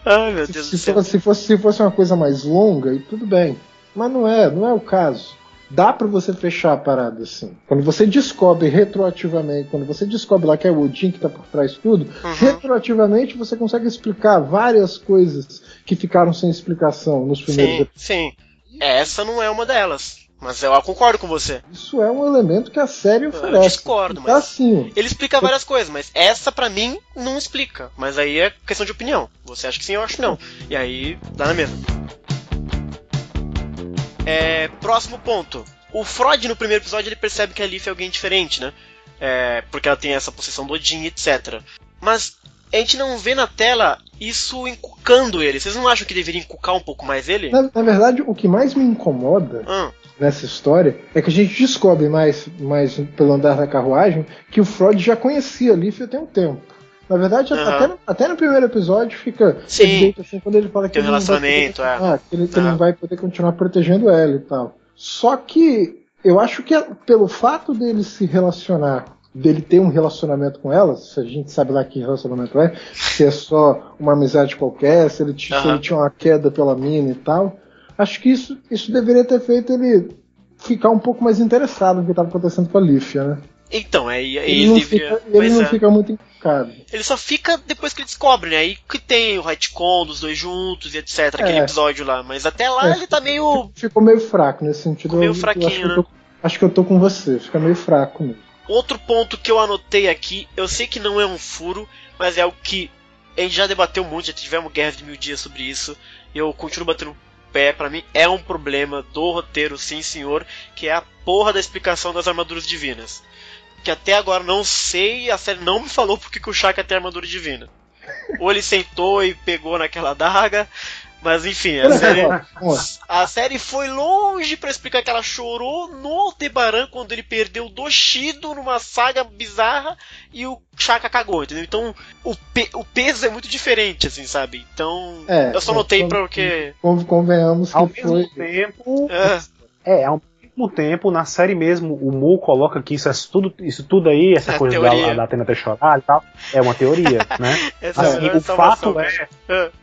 Ai, meu Deus do céu. Se fosse uma coisa mais longa, e tudo bem. Mas não é o caso. Dá pra você fechar a parada assim. Quando você descobre retroativamente, quando você descobre lá que é o Odin que tá por trás de tudo, retroativamente você consegue explicar várias coisas que ficaram sem explicação nos primeiros episódios. Sim. Essa não é uma delas. Mas eu concordo com você. Isso é um elemento que a série oferece. Eu discordo, mas assim, ele explica várias coisas, mas essa pra mim não explica. Mas aí é questão de opinião. Você acha que sim, eu acho que não. E aí dá na mesma. Próximo ponto. O Freud no primeiro episódio ele percebe que a Leaf é alguém diferente, né? Porque ela tem essa possessão do Odin, etc. Mas a gente não vê na tela isso encucando ele. Vocês não acham que deveria encucar um pouco mais ele? Na verdade, o que mais me incomoda nessa história é que a gente descobre mais pelo andar da carruagem que o Freud já conhecia a Leaf há um tempo. Na verdade, até no primeiro episódio fica evidente assim, quando ele fala que, tem um relacionamento, ele não vai poder continuar protegendo ela e tal. Só que eu acho que pelo fato dele se relacionar, dele ter um relacionamento com ela, se a gente sabe lá que relacionamento é, se é só uma amizade qualquer, se ele tinha uma queda pela mina e tal, acho que isso deveria ter feito ele ficar um pouco mais interessado no que estava acontecendo com a Lífia, né? Então, ele não fica muito encucado. Ele só fica depois que ele descobre, né? Aí que tem o retcon dos dois juntos e etc. Aquele episódio lá. Mas até lá ele tá meio... Ficou meio fraco nesse sentido. Ficou meio fraquinho, né? Acho que eu tô com você. Fica meio fraco mesmo. Outro ponto que eu anotei aqui, eu sei que não é um furo, mas é algo que a gente já debateu muito, já tivemos Guerra de 1000 Dias sobre isso, e eu continuo batendo pé, pra mim é um problema do roteiro, sim senhor, que é a porra da explicação das armaduras divinas. Que até agora não sei, a série não me falou porque que o Shaka tem armadura divina. Ou ele sentou e pegou naquela adaga, mas enfim, a série foi longe pra explicar que ela chorou no Aldebaran quando ele perdeu do Shido numa saga bizarra e o Shaka cagou, entendeu? Então o peso é muito diferente, assim, sabe? Então eu só notei porque... Convenhamos que ao mesmo tempo... ao mesmo tempo, na série mesmo, o Mu coloca que isso tudo aí, essa coisa da Athena ter chorado e tal, é uma teoria, né? Assim, o fato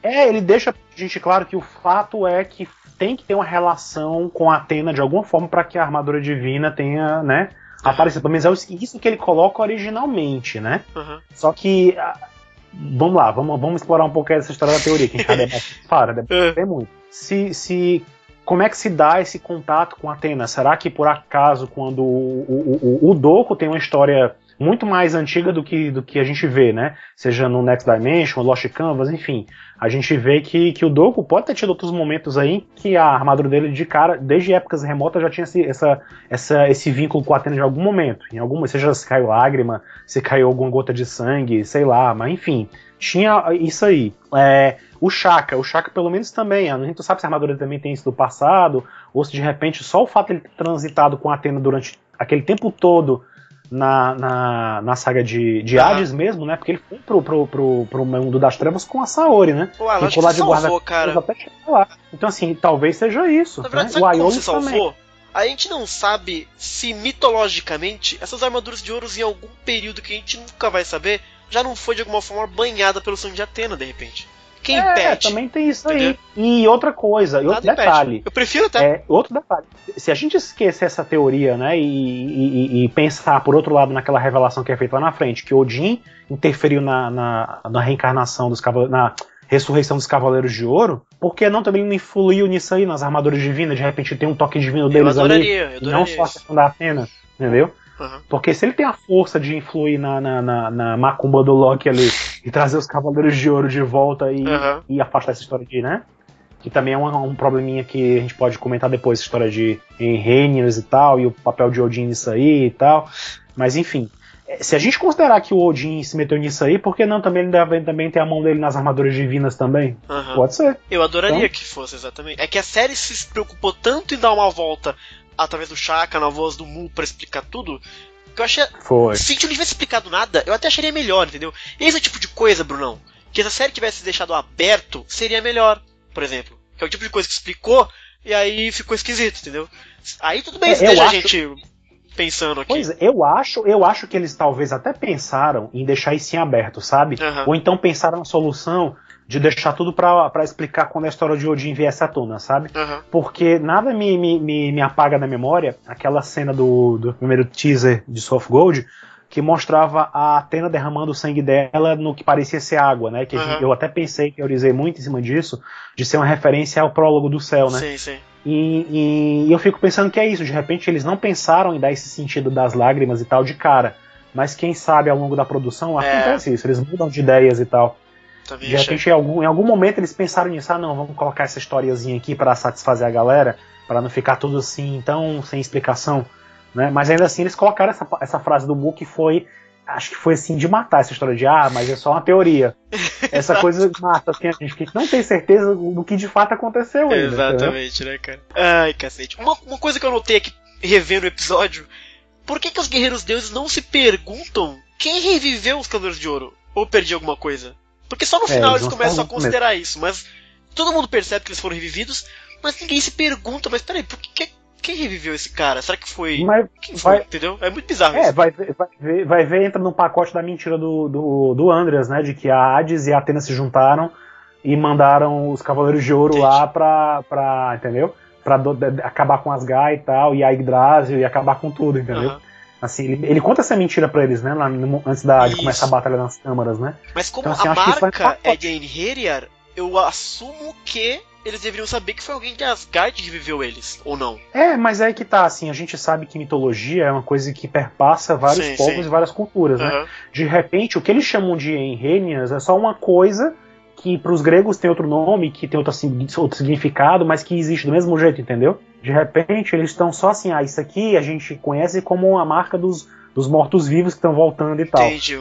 ele deixa a gente claro que o fato é que tem que ter uma relação com a Athena de alguma forma para que a armadura divina tenha, né, aparecido. Pelo menos é isso que ele coloca originalmente, né? Só que vamos lá, vamos explorar um pouco essa história da teoria, que a gente deve muito. Como é que se dá esse contato com a Athena? Será que por acaso quando o Doku tem uma história muito mais antiga do que a gente vê, né? Seja no Next Dimension, Lost Canvas, enfim. A gente vê que o Doku pode ter tido outros momentos aí que a armadura dele de cara, desde épocas remotas, já tinha esse vínculo com a Athena de algum momento. Seja se caiu lágrima, se caiu alguma gota de sangue, sei lá, mas enfim. Tinha isso aí. O Shaka pelo menos também, a gente não sabe se a armadura também tem isso do passado, ou se de repente só o fato de ele ter transitado com a Athena durante aquele tempo todo na saga de Hades mesmo, né? Porque ele foi pro mundo das trevas com a Saori, né? O Alan que salvou, cara. Até chegar lá. Então assim, talvez seja isso. Na verdade, sabe como se salvou? A gente não sabe se mitologicamente essas armaduras de ouros em algum período que a gente nunca vai saber já não foi de alguma forma banhada pelo sangue de Athena, de repente. Quem impede? Também tem isso aí. E outra coisa, outro detalhe. Eu prefiro até. Outro detalhe. Se a gente esquecer essa teoria, né, e pensar, por outro lado, naquela revelação que é feita lá na frente, que Odin interferiu na reencarnação dos cavaleiros, na ressurreição dos Cavaleiros de Ouro, por que não também não influiu nisso aí, nas armaduras divinas? De repente tem um toque divino deles ali. Eu não só a questão da Athena, entendeu? Porque se ele tem a força de influir na macumba do Loki ali e trazer os Cavaleiros de Ouro de volta e afastar essa história de, né? que também é um probleminha que a gente pode comentar depois, história de Rhaenyra e tal, e o papel de Odin nisso aí e tal. Mas enfim, se a gente considerar que o Odin se meteu nisso aí, por que não também ele deve também ter a mão dele nas armaduras divinas também? Pode ser. Eu adoraria que fosse, exatamente. É que a série se preocupou tanto em dar uma volta através do Shaka, na voz do Mu, pra explicar tudo, que eu achei... Se a gente não tivesse explicado nada, eu até acharia melhor, entendeu? Esse é o tipo de coisa, Brunão, que se a série tivesse deixado aberto, seria melhor, por exemplo. Que é o tipo de coisa que explicou, e aí ficou esquisito, entendeu? Aí tudo bem, deixa a gente pensando aqui. Pois é, eu acho que eles talvez até pensaram em deixar isso em aberto, sabe? Ou então pensaram na solução de deixar tudo pra explicar quando a história de Odin viesse à tona, sabe? Porque nada me apaga da memória aquela cena do primeiro teaser de Soul of Gold, que mostrava a Athena derramando o sangue dela no que parecia ser água, né? Que eu até pensei, teorizei muito em cima disso, de ser uma referência ao prólogo do céu, né? Sim, sim. E eu fico pensando que é isso, de repente eles não pensaram em dar esse sentido das lágrimas e tal de cara, mas quem sabe ao longo da produção acontece isso, eles mudam de ideias e tal. Também de repente em algum momento eles pensaram nisso, não, vamos colocar essa historiazinha aqui para satisfazer a galera, para não ficar tudo assim tão sem explicação, né? Mas ainda assim eles colocaram essa frase do Mu que foi, acho que foi assim de matar essa história de mas é só uma teoria. Essa coisa mata assim, a gente que não tem certeza do que de fato aconteceu ainda. Exatamente, né, cara? Ai, cacete. Uma coisa que eu notei aqui, revendo o episódio, por que os Guerreiros Deuses não se perguntam quem reviveu os Cavaleiros de Ouro? Ou perdi alguma coisa? Porque só no final eles começam a considerar isso, mas todo mundo percebe que eles foram revividos, mas ninguém se pergunta, mas peraí, quem reviveu esse cara? Será que foi... Quem foi? Entendeu? É muito bizarro isso. Vai ver, entra no pacote da mentira do Andreas, né? De que a Hades e a Athena se juntaram e mandaram os Cavaleiros de Ouro lá pra entendeu? Pra acabar com Asgard e tal, e a Yggdrasil, e acabar com tudo, entendeu? Assim, ele conta essa mentira pra eles, né? Lá antes de começar a batalha nas câmaras, né? Mas como então, assim, a marca é de Einherjar, eu assumo que eles deveriam saber que foi alguém de Asgard que viveu eles, ou não? Mas é que tá, assim, a gente sabe que mitologia é uma coisa que perpassa vários povos e várias culturas, né? De repente, o que eles chamam de Einherjar é só uma coisa que pros gregos tem outro nome, que tem outro significado, mas que existe do mesmo jeito, entendeu? De repente, eles estão só assim, isso aqui a gente conhece como a marca dos mortos-vivos que estão voltando e tal. Entendi,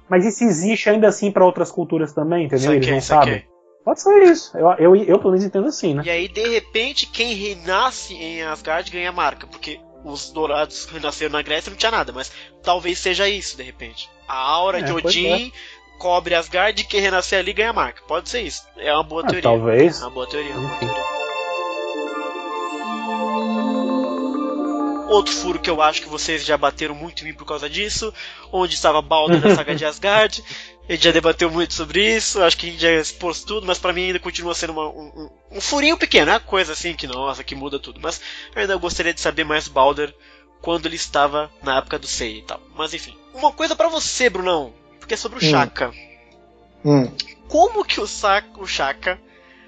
mas isso existe ainda assim para outras culturas também, entendeu? Eles não sabem. Pode ser isso. Eu pelo menos entendo assim, né? E aí, de repente, quem renasce em Asgard ganha a marca, porque os dourados renasceram na Grécia e não tinha nada, mas talvez seja isso, de repente. A aura de Odin cobre Asgard e quem renascer ali ganha a marca. Pode ser isso. É uma boa teoria. Talvez. É uma boa teoria, Outro furo que eu acho que vocês já bateram muito em mim por causa disso, onde estava Baldur na saga de Asgard. A gente já debateu muito sobre isso, acho que a gente já expôs tudo, mas pra mim ainda continua sendo um furinho pequeno, é uma coisa assim que, nossa, que muda tudo. Mas eu ainda gostaria de saber mais Baldur quando ele estava na época do Sei e tal. Mas enfim, uma coisa pra você, Brunão, porque é sobre o Shaka. Como que o Shaka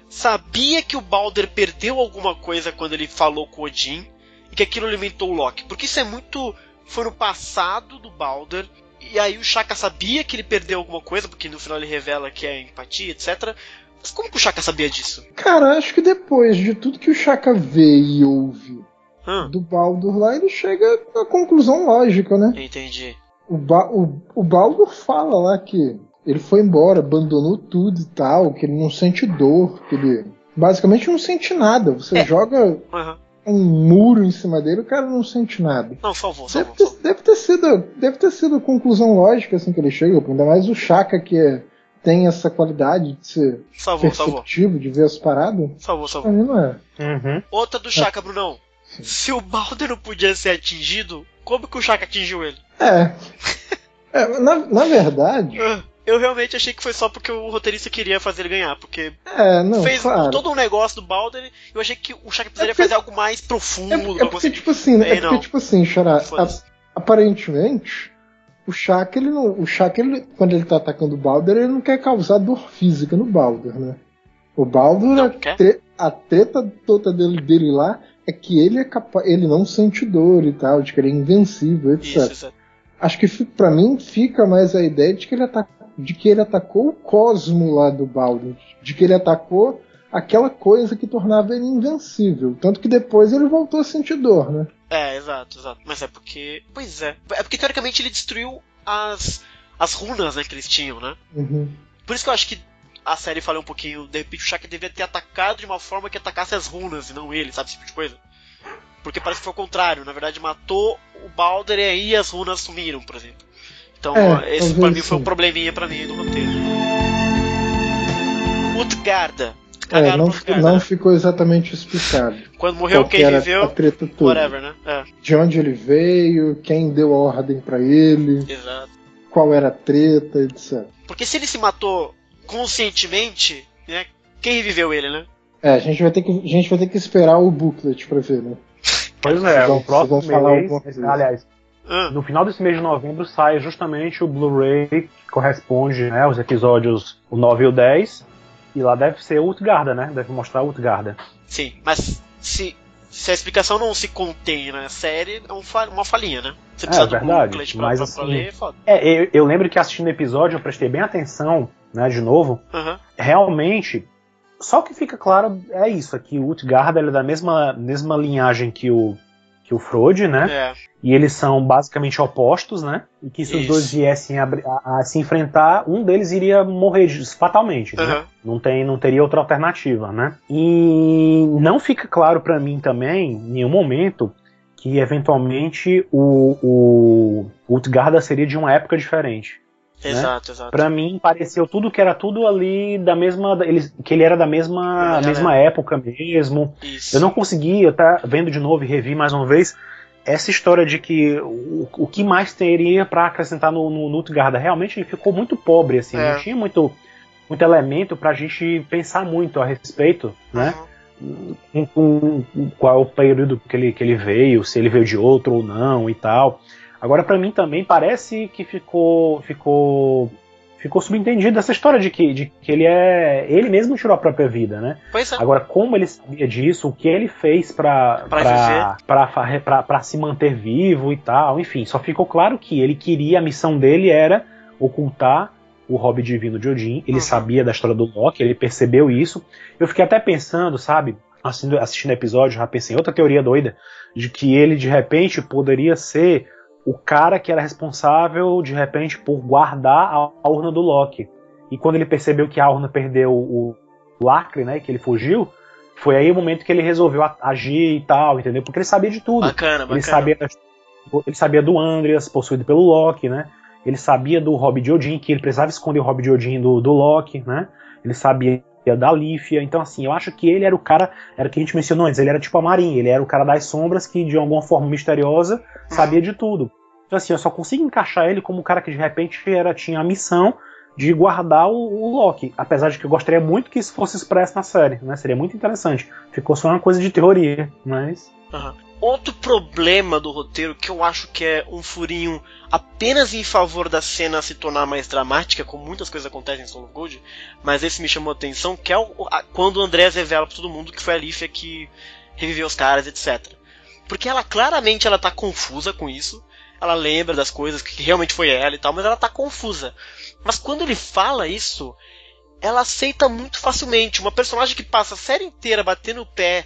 sabia que o Baldur perdeu alguma coisa quando ele falou com Odin e que aquilo alimentou o Loki? Porque isso é muito... foi no passado do Baldur. E aí o Shaka sabia que ele perdeu alguma coisa, porque no final ele revela que é empatia, etc. Mas como que o Shaka sabia disso? Cara, acho que depois de tudo que o Shaka vê e ouve do Baldur lá, ele chega à conclusão lógica, né? Entendi. O Baldur fala lá que ele foi embora, abandonou tudo e tal, que ele não sente dor, que ele basicamente não sente nada. Você joga... um muro em cima dele, o cara não sente nada. Não, salvou. Deve ter sido a conclusão lógica assim que ele chega, ainda mais o Shaka que tem essa qualidade de ser perceptivo, de ver as paradas. Salvou. Pra mim não é. Outra do Shaka, Brunão. Se o Baldur não podia ser atingido, como que o Shaka atingiu ele? Na verdade... Eu realmente achei que foi só porque o roteirista queria fazer ele ganhar, porque fez todo um negócio do Baldur, eu achei que o Shaka precisaria fazer algo mais profundo. Porque, tipo assim, Xará, aparentemente, o Shaka, quando ele tá atacando o Baldur, ele não quer causar dor física no Baldur, né? O Baldur, a treta toda dele lá é que ele não sente dor e tal, de que ele é invencível, etc. Isso. Acho que pra mim fica mais a ideia de que ele atacou o cosmo lá do Baldur, de que ele atacou aquela coisa que tornava ele invencível. Tanto que depois ele voltou a sentir dor, né? Exato. Mas é porque... Pois é. É porque, teoricamente, ele destruiu as runas, né, que eles tinham, né? Uhum. Por isso que eu acho que a série falou um pouquinho, de repente o Shaka deveria ter atacado de uma forma que atacasse as runas e não ele, sabe, esse tipo de coisa. Porque parece que foi o contrário, na verdade matou o Balder e aí as runas sumiram, por exemplo. Então esse pra mim foi um probleminha pra mim no roteiro. Utgarda. Não ficou exatamente explicado. Quando morreu, quem viveu, a treta toda. whatever, né? De onde ele veio, quem deu a ordem pra ele. Exato. Qual era a treta, etc. Porque se ele se matou conscientemente, né? Quem reviveu ele, né? A gente vai ter que esperar o booklet pra ver, né? Pois é, o próximo mês, aliás, No final desse mês de novembro sai justamente o Blu-ray que corresponde, né, aos episódios o 9 e o 10, e lá deve ser o Utgarda, né? Deve mostrar o Utgarda. Sim, mas se a explicação não se contém na série, é uma falhinha, né? Você precisa do booklet pra assim, ler, é foda. Eu lembro que assistindo o episódio eu prestei bem atenção, né, de novo. Realmente, só que fica claro é isso, aqui o Utgarda ele é da mesma linhagem que o Frode, né? E eles são basicamente opostos, né? E que se os dois viessem a se enfrentar, um deles iria morrer fatalmente, né? Não teria outra alternativa, né? E não fica claro pra mim também, em nenhum momento, que eventualmente o Utgarda seria de uma época diferente. Exato. Pra mim pareceu que era tudo ali da mesma, que ele era da mesma época mesmo. Isso. Eu não consegui, eu tá vendo de novo e revi mais uma vez essa história de que o que mais teria pra acrescentar no Utgarda. Realmente ele ficou muito pobre, assim, não tinha muito elemento pra gente pensar muito a respeito, né? Com qual é o período que ele veio, se ele veio de outro ou não e tal. Agora, pra mim também parece que ficou subentendido essa história de que ele mesmo tirou a própria vida, né? Pois é. Agora, como ele sabia disso, o que ele fez pra se manter vivo e tal, enfim, só ficou claro que ele queria, a missão dele era ocultar o hobby divino de Odin, ele sabia da história do Loki, ele percebeu isso. Eu fiquei até pensando, sabe, assistindo o episódio, já pensei em outra teoria doida, de que ele, de repente, poderia ser o cara que era responsável, de repente, por guardar a urna do Loki. E quando ele percebeu que a urna perdeu o lacre, né, que ele fugiu, foi aí o momento que ele resolveu agir e tal, entendeu? Porque ele sabia de tudo. Bacana. Ele sabia do Andreas, possuído pelo Loki, né? Ele sabia do hobby de Odin, que ele precisava esconder o hobby de Odin do Loki, né? Ele sabia da Lífia. Então, assim, eu acho que ele era o cara, era o que a gente mencionou antes, ele era tipo a Marinha, ele era o cara das sombras que, de alguma forma misteriosa, sabia de tudo. Então, assim, eu só consigo encaixar ele como um cara que, de repente, tinha a missão de guardar o Loki. Apesar de que eu gostaria muito que isso fosse expresso na série, né? Seria muito interessante. Ficou só uma coisa de teoria, mas... Outro problema do roteiro, que eu acho que é um furinho apenas em favor da cena se tornar mais dramática, como muitas coisas acontecem em Soul of Gold, mas esse me chamou a atenção, que é quando o Andreas revela pra todo mundo que foi a Lífia que reviveu os caras, etc. Porque ela claramente tá confusa com isso, ela lembra das coisas, que realmente foi ela e tal, mas ela tá confusa. Mas quando ele fala isso, ela aceita muito facilmente. Uma personagem que passa a série inteira batendo o pé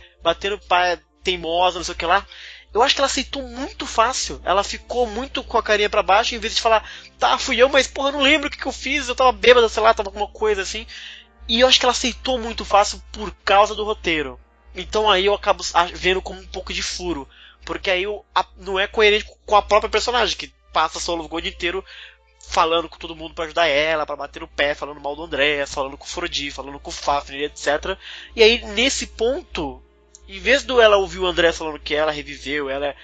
teimosa, não sei o que lá, eu acho que ela aceitou muito fácil. Ela ficou muito com a carinha pra baixo, em vez de falar, tá, fui eu, mas porra, não lembro o que eu fiz, eu tava bêbada, sei lá, tava alguma coisa assim. E eu acho que ela aceitou muito fácil por causa do roteiro. Então aí eu acabo vendo como um pouco de furo, porque aí não é coerente com a própria personagem, que passa Soul of Gold inteiro falando com todo mundo pra ajudar ela, pra bater no pé, falando mal do Andreas, falando com o Frodi, falando com o Fafnir, etc. E aí, nesse ponto, em vez de ela ouvir o Andreas falando que ela reviveu, ela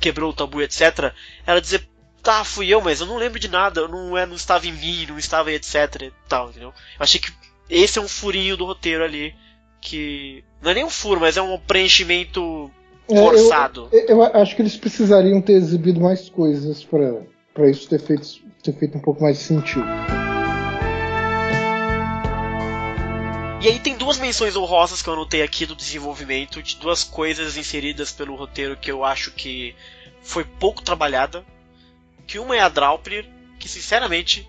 quebrou o tabu, etc., ela dizer, tá, fui eu, mas eu não lembro de nada, não estava em mim, não estava em etc e tal, entendeu? Eu achei que esse é um furinho do roteiro ali, que não é nem um furo, mas é um preenchimento forçado. Eu acho que eles precisariam ter exibido mais coisas pra isso ter feito um pouco mais de sentido. E aí tem duas menções honrosas que eu anotei aqui do desenvolvimento, de duas coisas inseridas pelo roteiro que eu acho que foi pouco trabalhada. Que uma é a Draupnir, que sinceramente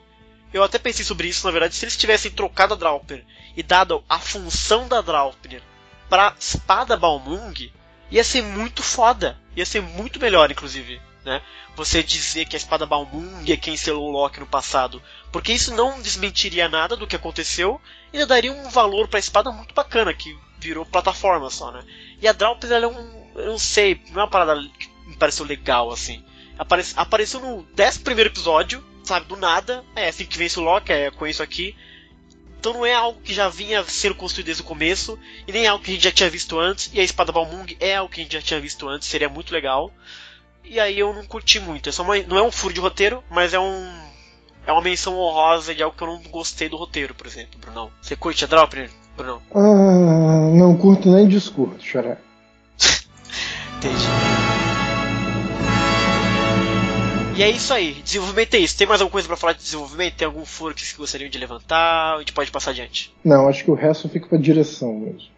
eu até pensei sobre isso, na verdade, se eles tivessem trocado a Draupnir e dado a função da Draupnir pra espada Balmung, ia ser muito foda. Ia ser muito melhor, inclusive, né? Você dizer que a espada Balmung é quem selou o Loki no passado. Porque isso não desmentiria nada do que aconteceu e ainda daria um valor pra espada muito bacana, que virou plataforma só, né? E a Draupnir, ela é eu não sei, não é uma parada que me pareceu legal, assim. Apareceu no 11º episódio, sabe, do nada. É assim que vence o Loki, é com isso aqui. Então não é algo que já vinha sendo construído desde o começo, e nem algo que a gente já tinha visto antes, e a espada Balmung é algo que a gente já tinha visto antes, seria muito legal. E aí eu não curti muito. Não é um furo de roteiro, mas é uma menção honrosa de algo que eu não gostei do roteiro, por exemplo, Brunão. Você curte a Draupnir, Brunão? Não curto nem discurso, Xará. Entendi. E é isso aí, desenvolvimento é isso. Tem mais alguma coisa pra falar de desenvolvimento? Tem algum furo que vocês gostariam de levantar? A gente pode passar adiante. Não, acho que o resto fica pra direção mesmo.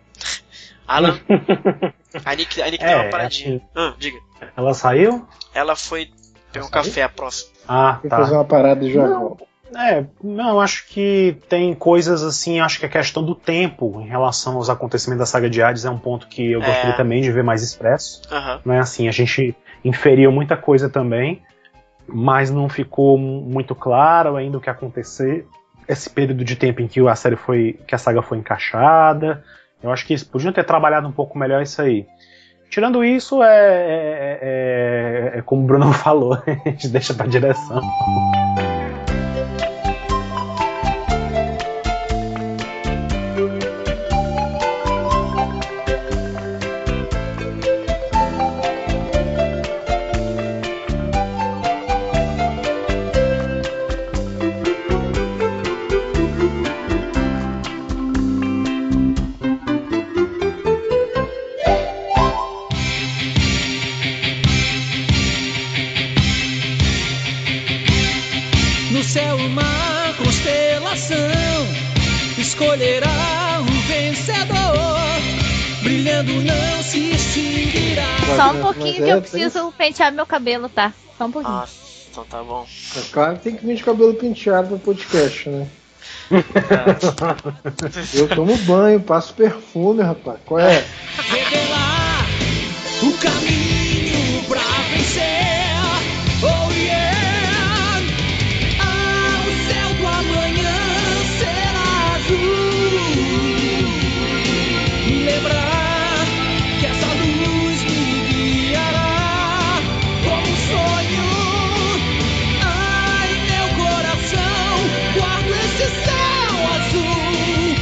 Alan? A Nick deu uma paradinha. Diga. Ela saiu? Ela foi pegar um café a próxima. Tá. Vou fazer uma parada e já volto. Não, acho que tem coisas assim, acho que a questão do tempo em relação aos acontecimentos da saga de Hades é um ponto que eu gostaria também de ver mais expresso. Não é assim, a gente inferiu muita coisa também, mas não ficou muito claro ainda o que ia acontecer. Esse período de tempo em que a saga foi encaixada, eu acho que eles podiam ter trabalhado um pouco melhor isso aí. Tirando isso, é como o Bruno falou, a gente deixa pra direção. No céu uma constelação escolherá um vencedor, brilhando não se extinguirá. Só um pouquinho que eu preciso pentear meu cabelo, tá? Só um pouquinho. Nossa, então tá bom. É claro que tem que vir de cabelo penteado pro podcast, né? Eu tomo banho, passo perfume, rapaz. Qual é? Revelar o caminho pra vencer. Oh yeah! O céu do amanhã será azul. Lembrar que essa luz me guiará como um sonho. Ai, meu coração, guardo esse céu azul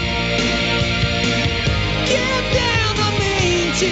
que eternamente